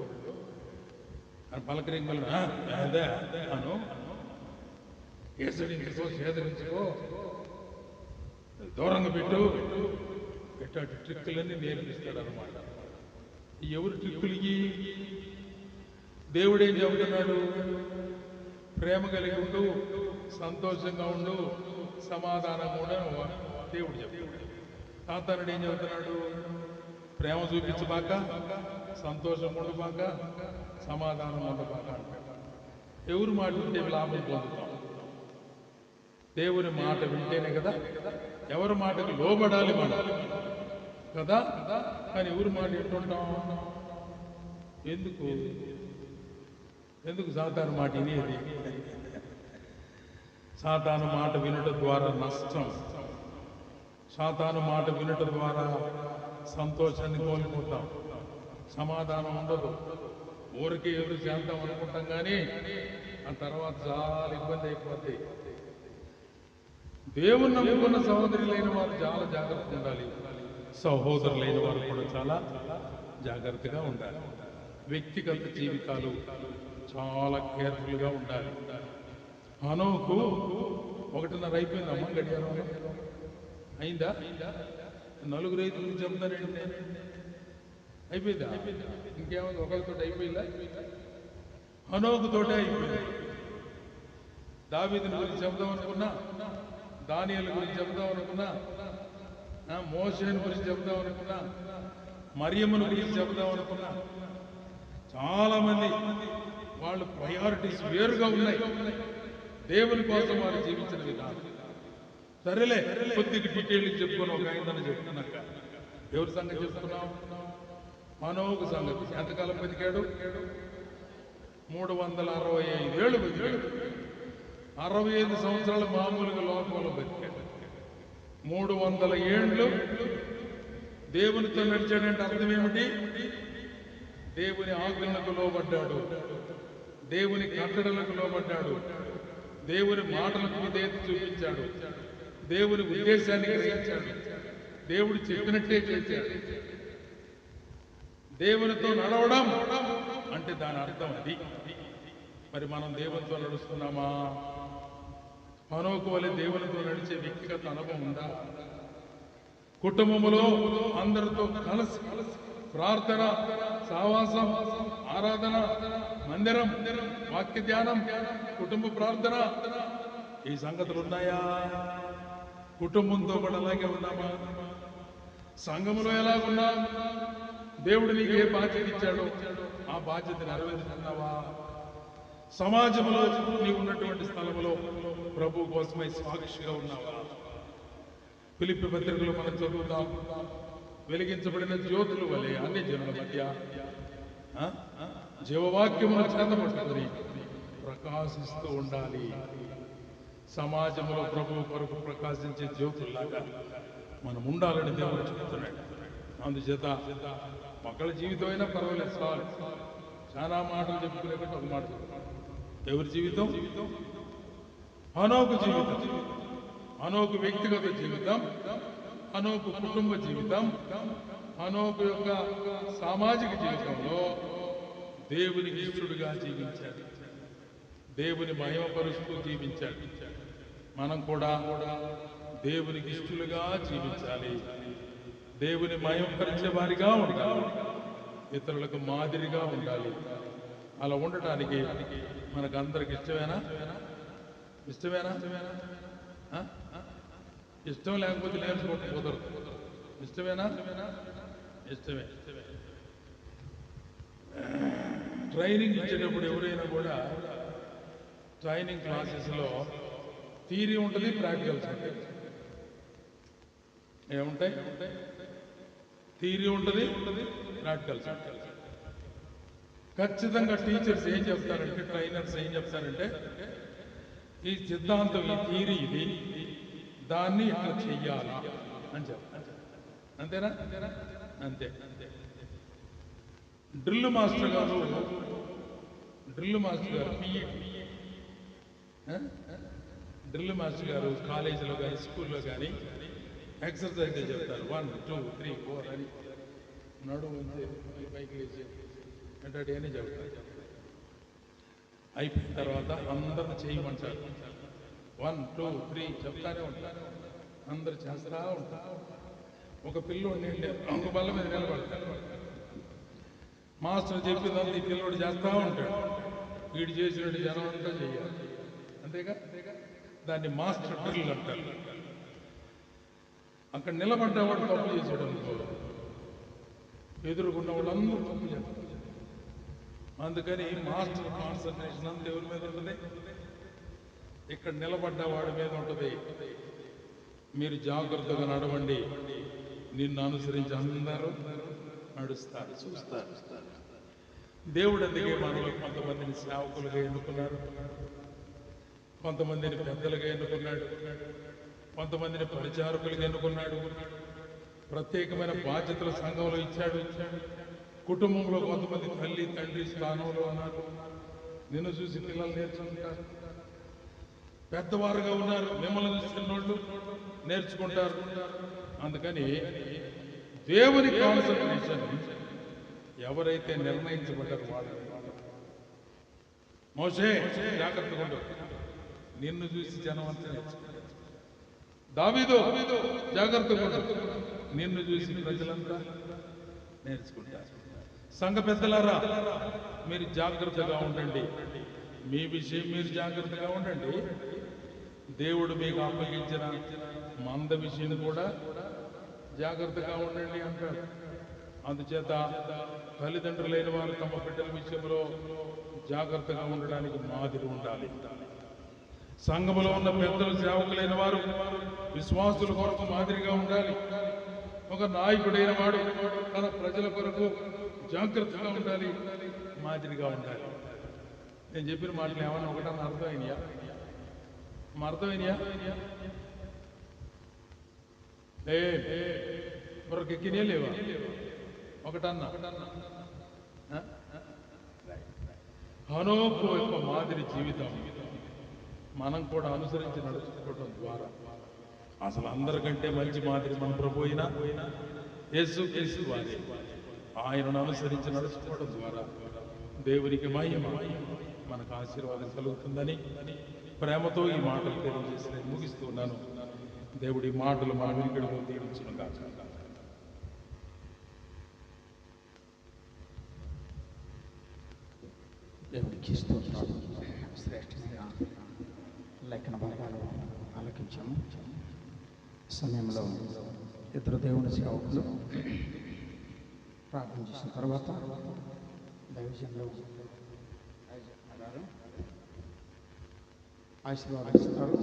Speaker 3: అని పలకరింగలు అదే అను, ఏసడించుకో, సేదరించుకో, దూరంగా పెట్టు, ఎట్లాంటి ట్రిక్కులన్నీ నేర్పిస్తాడు అనమాట. ఎవరు ట్రిక్కులు? దేవుడేం చెబుతున్నాడు? ప్రేమ కలిగి ఉండు, సంతోషంగా ఉండు, సమాధానంగా ఉండు దేవుడు చెప్తాడు. సాతానుడు ఏం చెబుతున్నాడు? ప్రేమ చూపించబాక, సంతోషం ఉండబాక, సమాధానం ఉండబాక అంటాడు. ఎవరు మాట వింటే లాభం పొందుతాం? దేవుని మాట వింటేనే కదా. ఎవరి మాటకు లోబడాలి మనం కదా. కానీ ఎవరి మాట వింటుంటాం? ఎందుకు సాతాను మాట వినేది? సాతాను మాట వినుట ద్వారా నష్టం, సాతాను మాట వినుట ద్వారా సంతోషాన్ని కోల్పోతాం, సమాధానం ఉండదు, ఊరికి ఎదురు చేద్దాం అనుకుంటాం, కానీ ఆ తర్వాత చాలా ఇబ్బంది అయిపోద్ది. దేవుని నమ్ముకున్న సహోదరులైన వారు చాలా జాగ్రత్తగా ఉండాలి, సహోదరులైన వారు కూడా చాలా జాగ్రత్తగా ఉండాలి. వ్యక్తిగత జీవితాలు చాలా కేర్ఫుల్గా ఉండాలి. హనోకు 1:30 అయిపోయిందమ్మా, గడియారం అయిందా? నలుగురు రైతులు చెప్తానండి నేను. అయిపోయిందా? ఇంకేమైంది? ఒకరితో అయిపోయిందా? హనోకు తోటే అయిపోయింది. దావీదుని గురించి చెప్దాం అనుకున్నా, దానియేలు గురించి చెప్దాం అనుకున్నా, మోషేను గురించి చెప్దాం అనుకున్నా, మరియమ్మను గురించి చెప్దాం అనుకున్నా, చాలా మంది వాళ్ళు ప్రయారిటీస్ వేరుగా ఉన్నాయి. దేవుని కోసం వారు జీవించిన విధానం సరేలే. కొద్దిగా డీటెయిల్ చెప్పుకొని ఒక ఆయనని చెప్తున్నాక ఎవరి సంగతి చెప్తున్నాం? మనోకు సంగతి. ఎంతకాలం బతికాడు? 365 ఏళ్ళు బతికాడు. 65 సంవత్సరాలు మామూలుగా లోకంలో బతికాడు. 300 ఏండ్లు దేవునితో నడిచాడంటే అర్థం ఏమిటి? దేవుని ఆజ్ఞలకు లోబడ్డాడు, దేవుని కట్టడలకు లోబడ్డాడు, దేవుని మాటలకు విధేయత చూపించాడు, దేవుని ఉద్దేశాన్ని గ్రహించాడు, దేవుడు చెప్పినట్టే చేశాడు. దేవునితో నడవడం అంటే దాని అర్థం అది. మరి మనం దేవునితో నడుస్తున్నామా? హనోకు వలె దేవునితో నడిచే వ్యక్తిగత అనుభవం ఉందా? కుటుంబంలో అందరితో కలిసి ప్రార్థన, సావాసం, ఆరాధన, మందిరం, వాక్య ధ్యానం, కుటుంబ ప్రార్థన, ఈ సంగతులు ఉన్నాయా? కుటుంబంతో కూడా అలాగే ఉన్నామా? సంఘములో ఎలాగున్నా? దేవుడు నీకు ఏ బాధ్యత ఇచ్చాడో ఆ బాధ్యత నెరవేరుతున్నావా? సమాజంలో నీవు ఉన్నటువంటి స్థలంలో ప్రభు కోసమై సాక్షిగా ఉన్నావా? ఫిలిప్పీ పత్రికలో మనం చదువుతాం, వెలిగించబడిన జ్యోతుల వలె అన్ని జనుల మధ్య జీవవాక్యమును చేతపట్టుకుని ప్రకాశిస్తూ ఉండాలి. సమాజంలో ప్రభు కొరకు ప్రకాశించే జ్యోతుల్లాగా మనం ఉండాలని దేవుడు చెప్తున్నాడు. అందుచేత ఒకళ్ళ జీవితం అయినా పర్వాలేదు, చాలు. చాలా మాటలు చెప్పుకునేటట్టు ఒక మాట. ఎవరి జీవితం? హనోకు జీవితం, హనోకు వ్యక్తిగత జీవితం, హనోకు కుటుంబ జీవితం, హనోకు యొక్క సామాజిక జీవితంలో దేవునికి ఇష్టడుగా జీవించాడు, దేవుని మహిమపరుస్తూ జీవించాడు, మనం కూడా దేవునికి ఇష్టలుగా జీవించాలి, దేవుని మయంపరిచే వారిగా ఉండాలి, ఇతరులకు మాదిరిగా ఉండాలి. అలా ఉండటానికి మనకందరికి ఇష్టమేనా? ఇష్టం లేకపోతే నేర్చుకోవటం కుదరదు. ఇష్టమేనా? ఇష్టమే. ట్రైనింగ్ ఇచ్చేటప్పుడు ఎవరైనా కూడా ట్రైనింగ్ క్లాసెస్లో థియరీ ఉంటుంది, ప్రాక్టికల్స్ ఉంటాయి. ఏముంటాయి? థియరీ ఉంటుంది, ప్రాక్టికల్స్ ఉంటాయి. ఖచ్చితంగా టీచర్స్ ఏం చెప్తారంటే, ట్రైనర్స్ ఏం చెప్తారంటే, ఈ సిద్ధాంతం, ఈ థియరీ ఇది, దాన్ని ఇట్లా చెయ్యాలా అని చెప్తారు. అంతేనా? అంతే. డ్రిల్ మాస్టర్ గారు డ్రిల్ మాస్టర్ గారు కాలేజీలో కానీ స్కూల్లో కానీ ఎక్సర్సైజ్ చెప్తారు. 1 2 3 4 అని నడుము అంతే పైకి లేచి అంటే అని చెప్తారు. అయిపోయిన తర్వాత అందరిని చేయమంటారు. 1 2 3 చెప్తానే ఉంటారు. అందరు చేస్తా ఉంటారు. ఒక పిల్లోడిని ఒక బల్ల మీద నిలబడతాడు. మాస్టర్ చెప్పిందంతా ఈ పిల్లోడు చేస్తా ఉంటాడు. వీడు చేసినట్టు జనం అంతా చెయ్యాలి. అంతేగా? దాన్ని మాస్టర్ డ్రిల్ అంటారు. అక్కడ నిలబడ్డవాడు తప్పు చేసాడు అనుకో, ఎదురుకున్న వాళ్ళందరూ తప్పు చేస్తారు. అందుకని మాస్టర్ కాన్సన్ట్రేషన్ అంతా ఎవరి మీద ఉంటుంది? ఇక్కడ నిలబడ్డ వాడి మీద ఉంటుంది. మీరు జాగ్రత్తగా నడవండి, నిన్ను అనుసరించి అందరూ నడుస్తారు, చూస్తారు. దేవుడు అందుకే మనలో కొంతమందిని సేవకులుగా ఎన్నుకున్నాడు, కొంతమందిని పెద్దలుగా ఎన్నుకున్నాడు, కొంతమందిని పరిచారకులుగా ఎన్నుకున్నాడు, ప్రత్యేకమైన బాధ్యతలు సంఘంలో ఇచ్చాడు. కుటుంబంలో కొంతమంది తల్లి తండ్రి స్థానంలో ఉన్నారు, నిన్ను చూసి పిల్లలు నేర్చుకుంటారు. పెద్దవారుగా ఉన్నారు, మిమ్మల్ని చూసి చిన్నోళ్ళు నేర్చుకుంటారు. అందుకని దేవుని కాన్సన్ట్రేషన్ ఎవరైతే నిర్ణయించబడ్డారు వాళ్ళు. మోషే జాగ్రత్తగా ఉండవు, నిన్ను చూసి జనం అంతా నేర్చుకుంటారు. దావీదు జాగ్రత్తగా ఉండవు, నిన్ను చూసి ప్రజలంతా నేర్చుకుంటారు. సంఘ పెద్దలారా, మీరు జాగ్రత్తగా ఉండండి, మీ విషయం మీరు జాగ్రత్తగా ఉండండి. దేవుడు మీకు అప్పగించిన మంద విషయం కూడా జాగ్రత్తగా ఉండండి అంటాడు. అందుచేత తల్లిదండ్రులైన వారు తమ బిడ్డల విషయంలో జాగ్రత్తగా ఉండడానికి మాదిరి ఉండాలి. సంఘములో ఉన్న పెద్దలు సేవకులైన వారు విశ్వాసుల కొరకు మాదిరిగా ఉండాలి. ఒక నాయకుడైన వాడు తన ప్రజల కొరకు జాగ్రత్తగా ఉండాలి, మాదిరిగా ఉండాలి. నేను చెప్పిన మాటలు ఏమన్నా ఒకటన్నా అర్థమైనయా? అర్థమైనయా? మరొక ఎక్కినే లేవా? ఒకటన్నా హనోకు యొక్క మాదిరి జీవితం మనం కూడా అనుసరించి నడుచుకోవడం ద్వారా అసలు అందరికంటే మంచి మాదిరి మన ప్రభు అయిన యేసుక్రీస్తు వారే. ఆయనను అనుసరించి నడుచుకోవడం ద్వారా దేవునికి మహిమ, మనకు ఆశీర్వాదం కలుగుతుందని ప్రేమతో ఈ మాటలు తెలియజేసి నేను ముగిస్తున్నాను. దేవుడి మాటలు మన వెనుకడిలో దీవించును గాక.
Speaker 1: దేవుడికి స్తోత్రాలు. శ్రేష్టమైన లేఖన భాగాలు ఆలకించాము. సమయంలో ఇద్దరు దేవుని సేవకులు ప్రార్థన చేసిన తర్వాత దైవజనులు ఆశీర్వాదిస్తారు.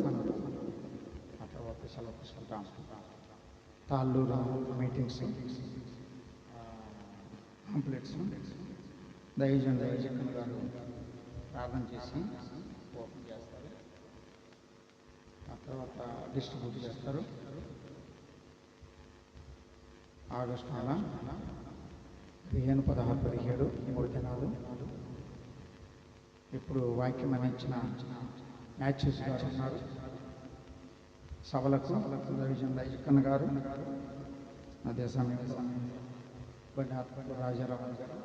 Speaker 1: ఆ తర్వాత సెలవు తీసుకుంటాం. తాళ్ళూరు మీటింగ్స్, కాంప్లెక్స్ దైవజనులు గారు ప్రార్థన చేసి ఓపెన్ చేస్తారు. ఆ తర్వాత డిస్ట్రిబ్యూట్ చేస్తారు. ఆగస్టు నెల 15, 16, 17 3 దినాలు. ఇప్పుడు వాక్యం అందించిన మ్యాథ్యూస్ గారు ఉన్నారు. సభలకు దైవజనులు ఐజక్కన్న గారు, అదే సమయంలో బండి రాజారావు గారు,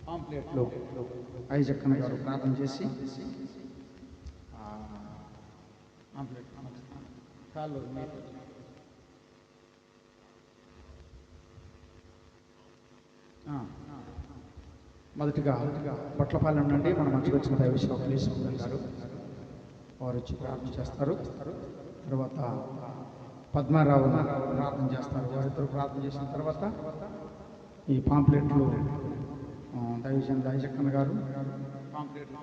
Speaker 1: పాంప్లెట్లు ఐజక్కన్న గారు ప్రార్థన చేసి పాంప్లెట్ కాళ్ళు మీరు మొదటిగా బొట్లపాలెం నుండి మన మంచిగా వచ్చిన దైవశ్వరం గారు వారు వచ్చి ప్రార్థన చేస్తారు. తర్వాత పద్మారావు ప్రార్థన చేస్తారు. వారిద్దరు ప్రార్థన చేసిన తర్వాత ఈ పాంప్లెట్లు దైవజన్ దైజక్కన్న గారు పాంప్లెట్లు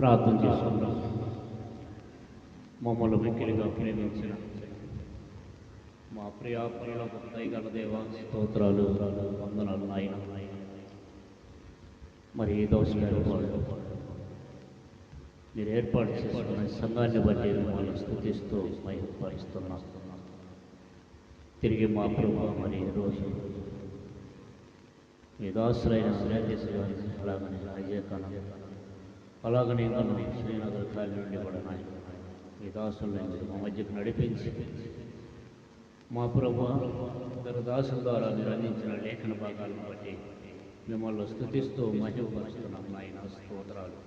Speaker 4: ప్రార్థన చేసుకుందాం. మమ్మల్ని మిక్కిలిగా ప్రేమించిన మా ప్రియాపరులకు దయగల దేవా స్తోత్రాలు వందనాలు నాయన. మరి ఈ దోషగారు మీరు ఏర్పాటు చేసుకున్న సంఘాన్ని బట్టి మిమ్మల్ని స్తుతిస్తూ మహిమపరుస్తున్నాం. తిరిగి మా ప్రభు మరి ఈరోజు మీ దాసులైన శ్రేయస్ గారిని అలాగనే అజయకణ అలాగనే నన్ను శ్రీనగర్ కాలి నుండి కూడా నాయన మీ దాసులను మా మధ్యకు నడిపించి మా ప్రభు ఇద్దరు దాసుల ద్వారా మీరు అందించిన లేఖన భాగాలను బట్టి మిమ్మల్ని స్తుతిస్తూ మహిమపరుస్తున్నాం నాయన. స్తోత్రాలు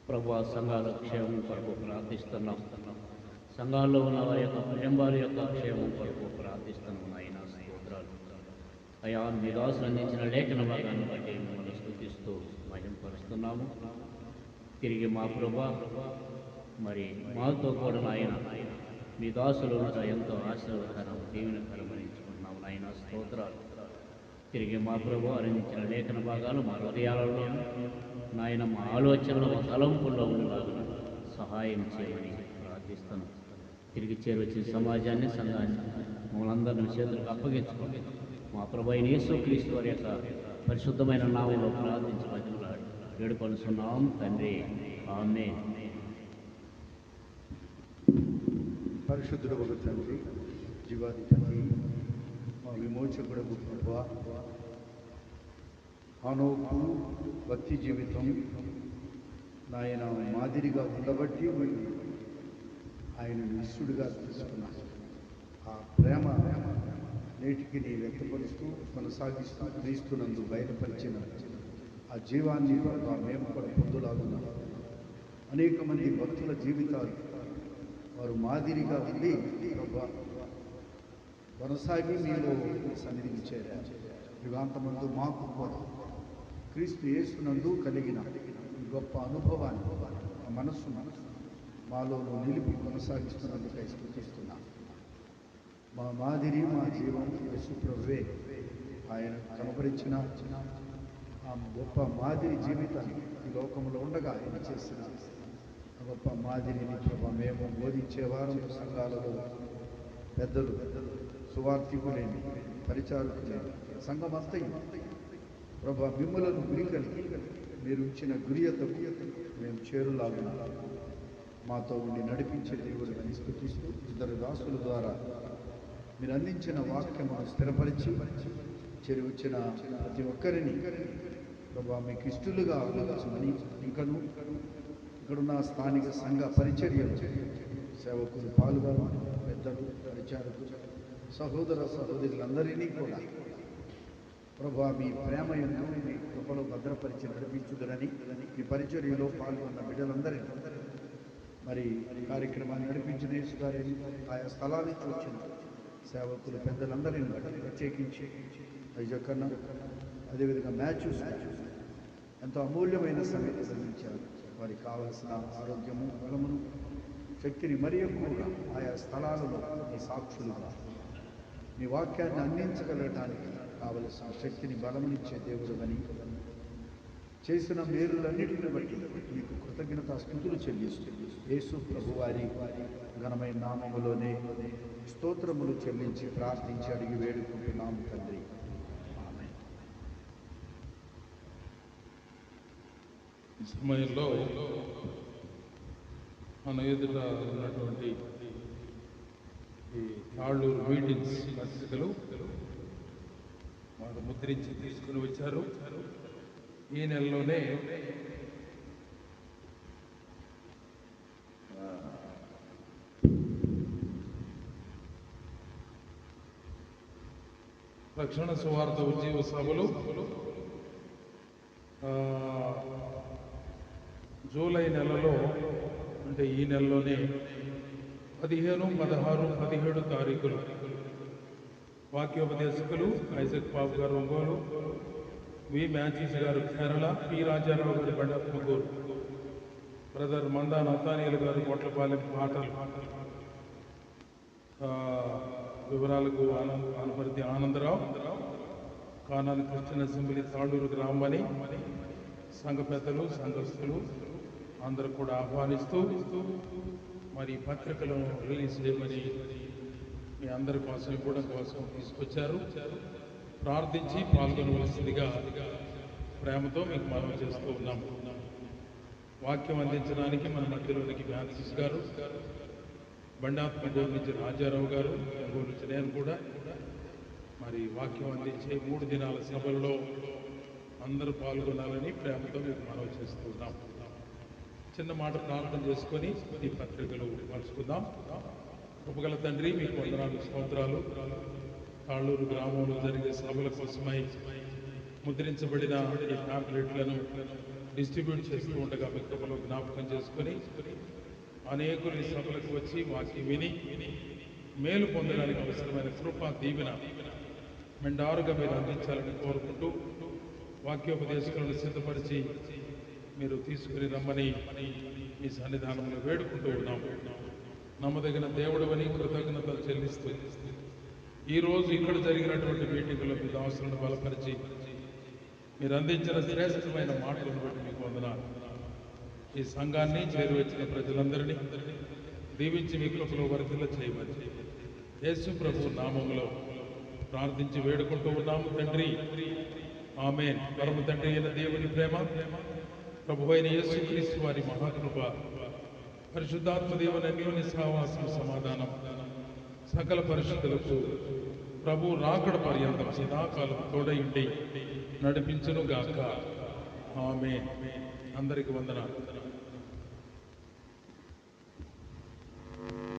Speaker 4: ప్రభు. సంఘాల క్షేమం కొరకు ప్రార్థిస్తున్నాం. సంఘాల్లో ఉన్న వారి యొక్క కుటుంబాల యొక్క క్షేమం కొరకు ప్రార్థిస్తున్నాం నాయన. స్తోత్రాలు అయా. మీ దాసులు అందించిన లేఖన భాగాన్ని బట్టి మిమ్మల్ని స్తుతిస్తూ మహిమపరుస్తున్నాము. తిరిగి మా ప్రభు మరి మాతో కూడా నాయన మీ దాసులు ఎంతో ఆశీర్వాదకరం దీవెనకరం ఎంచుకున్నాము నాయన. స్తోత్రాలు. తిరిగి మా ప్రభు అందించిన లేఖన భాగాలు మా హృదయాలలో నాయన మా ఆలోచనలో తలంపుల్లో ఉండేలాగా సహాయం చేయమని ప్రార్థిస్తున్నాం. తిరిగి చేరొచ్చిన సమాజాన్ని సంఘాన్ని మమ్మల్ని అందరినీ చేతులకు అప్పగించుకోండి. మా ప్రభు అయిన యేసుక్రీస్తు వారి యొక్క పరిశుద్ధమైన నామంలో ప్రార్థించి మహిమలాడు వేడుకొనుచున్నాం తండ్రి. ఆమేన్.
Speaker 2: పరిశుద్ధుడు ఒక తండ్రి, జీవాధిపతి, మా విమోచకుడు ప్రభువా, హనోకు భక్తి జీవితం నాయన మాదిరిగా ఉండబట్టి ఆయన నిష్ఠుడిగా తీసుకున్నాను. ఆ ప్రేమ నేటికి నీ వ్యక్తపరుస్తూ కొనసాగిస్తూ క్రీస్తునందు బయలుపరిచిన ఆ జీవాన్ని మేము కూడా పొందులాగున్నాం. అనేక మంది భక్తుల జీవితాలు వారు మాదిరిగా ఉండి కొనసాగి మీలో సన్నిధికి చేరారు. యుగాంతమందు మాకు కూడా క్రీస్తు యేసునందు కలిగిన ఈ గొప్ప అనుభవాన్ని ఆ మనస్సు మాలో నిలిపి కొనసాగిస్తున్నందుకై స్తుతిస్తున్నాం. మా మాదిరి మా జీవం యేసు ప్రభువే. ఆయన కనబరించిన ఆ గొప్ప మాదిరి జీవితాన్ని ఈ లోకంలో ఉండగా ఆయన చేసిన గొప్ప మాదిరిని ప్రభా మేము బోధించేవారు. సంఘాలలో పెద్దలు, సువార్థికులేని, పరిచారకులేని సంఘమంతా ప్రభా మిమ్మలను గురికలిగి మీరు ఇచ్చిన గురియతకు మేము చేరులాగున మాతో ఉండి నడిపించే దేవుడు అని స్తుతిస్తూ ఇద్దరు దాసుల ద్వారా మీరు అందించిన వాక్యమును స్థిరపరిచి చేరి వచ్చిన ప్రతి ఒక్కరిని ప్రభా మీకు ఇష్టలుగా ఆలోచించమని ఇంకను ఇక్కడున్న స్థానిక సంఘ పరిచర్యలు సేవకులు పాల్గొన పెద్దలు పరిచారకులు సహోదర సహోదరులందరినీ కూడా ప్రభా మీ ప్రేమ యందు మీ కృపలో భద్రపరిచి నడిపించుదరని మీ పరిచర్యలో పాల్గొన్న బిడ్డలందరినీ మరి కార్యక్రమాన్ని నడిపించిన యేసు గారిని ఆయా స్థలాల నుంచి వచ్చిన సేవకులు పెద్దలందరినీ ప్రత్యేకించి అయ్యకన్నా అదేవిధంగా మ్యాథ్యూస్ ఎంతో అమూల్యమైన సమయం అందించారు. వారికి కావలసిన ఆరోగ్యము, బలమును, శక్తిని మరి ఎక్కువగా ఆయా స్థలాలలో మీ సాక్షులుగా మీ వాక్యాన్ని అందించగలగటానికి కావలసిన శక్తిని బలమునిచ్చే దేవుడు అని చేసిన మేలులన్నిటిని బట్టి మీకు కృతజ్ఞతా స్తుతులు చెల్లిస్తుంది. యేసు ప్రభువారి ఘనమైన నామములోనే స్తోత్రములు చెల్లించి ప్రార్థించి అడిగి వేడుకుంటున్నాము తండ్రి. ఆమేన్.
Speaker 3: ఈ సమయంలో మన ఎదుట ఉన్నటువంటి ఈ తాళ్ళూరు మీటింగ్స్ పత్రికలు వారు ముద్రించి తీసుకుని వచ్చారు. ఈ నెలలోనే రక్షణ సువార్త ఉజ్జీవ సభలు జూలై నెలలో, అంటే ఈ నెలలోనే 15, 16, 17 తారీఖులు వాక్యోపదేశకులు ఐజక్ బాబు గారు ఒంగోలు, వి మ్యాథ్యూస్ గారు కేరళ, పి రాజారావు గారు బండత్మగూరు, బ్రదర్ మందా నతానీయులు గారు కోట్లపాలెం పాటలు, వివరాలకు ఆనపర్తి ఆనందరావు, కానాని క్రిస్టియన్ అసెంబ్లీ తాళూరు గ్రామని సంఘ పెద్దలు సంఘస్థులు అందరూ కూడా ఆహ్వానిస్తూ మరి పత్రికలను రిలీజ్ చేయమని మీ అందరి కోసం ఇవ్వడం కోసం తీసుకొచ్చారు. ప్రార్థించి పాల్గొనవలసిందిగా ప్రేమతో మీకు మనం చేస్తూ ఉన్నాము. వాక్యం అందించడానికి మన మధ్యలోనికి మ్యాథ్యూస్ గారు, బండాత్మగూరు నుంచి రాజారావు గారు, ఒంగోలు నుంచి నేను కూడా మరి వాక్యం అందించే 3 దినాల సభల్లో అందరూ పాల్గొనాలని ప్రేమతో మీకు మనవి చేస్తూ ఉన్నాం. చిన్న మాట ప్రార్థన చేసుకొని ఈ పత్రికలు పంచుకుందాం. కృపగల తండ్రి, మీకు వందనాలు స్తోత్రాలు. తాళ్ళూరు గ్రామంలో జరిగే సభల కోసమై ముద్రించబడిన ఈ ప్యాంప్లెట్లను డిస్ట్రిబ్యూట్ చేస్తూ ఉండగా మీ కృపలో జ్ఞాపకం చేసుకొని అనేకులు ఈ సభలకు వచ్చి వాక్యం విని మేలు పొందడానికి అవసరమైన కృప దీవెన మెండారుగా మీరు అందించాలని కోరుకుంటూ వాక్యోపదేశకులను సిద్ధపరిచి మీరు తీసుకుని రమ్మని మీ సన్నిధానంలో వేడుకుంటూ ఉన్నాము. నమ్మదగిన దేవుడవని కృతజ్ఞతలు చెల్లిస్తూ ఈరోజు ఇక్కడ జరిగినటువంటి మీటింగులో మీ దాసులను బలపరిచి మీరు అందించిన శ్రేష్టమైన మాటలను బట్టి మీకు వందనాలు. ఈ సంఘాన్ని చేరువచ్చిన ప్రజలందరినీ దీవించి మీ కృపలో వర్ధిల్ల చేయమని యేసు ప్రభు నామములో ప్రార్థించి వేడుకుంటూ ఉన్నాము తండ్రి, ఆమేన్. పరమ తండ్రి అయిన దేవుని ప్రేమ, ప్రభు అయిన యేసుక్రీస్తు వారి మహాకృప, పరిశుద్ధాత్మ దేవుని అన్యోన్య సహవాసం, సమాధానం సకల పరిశుద్ధులకు ప్రభు రాకడ పర్యంతం సదాకాలం తోడయుండి నడిపించును గాక. ఆమేన్. అందరికి వందనాలు.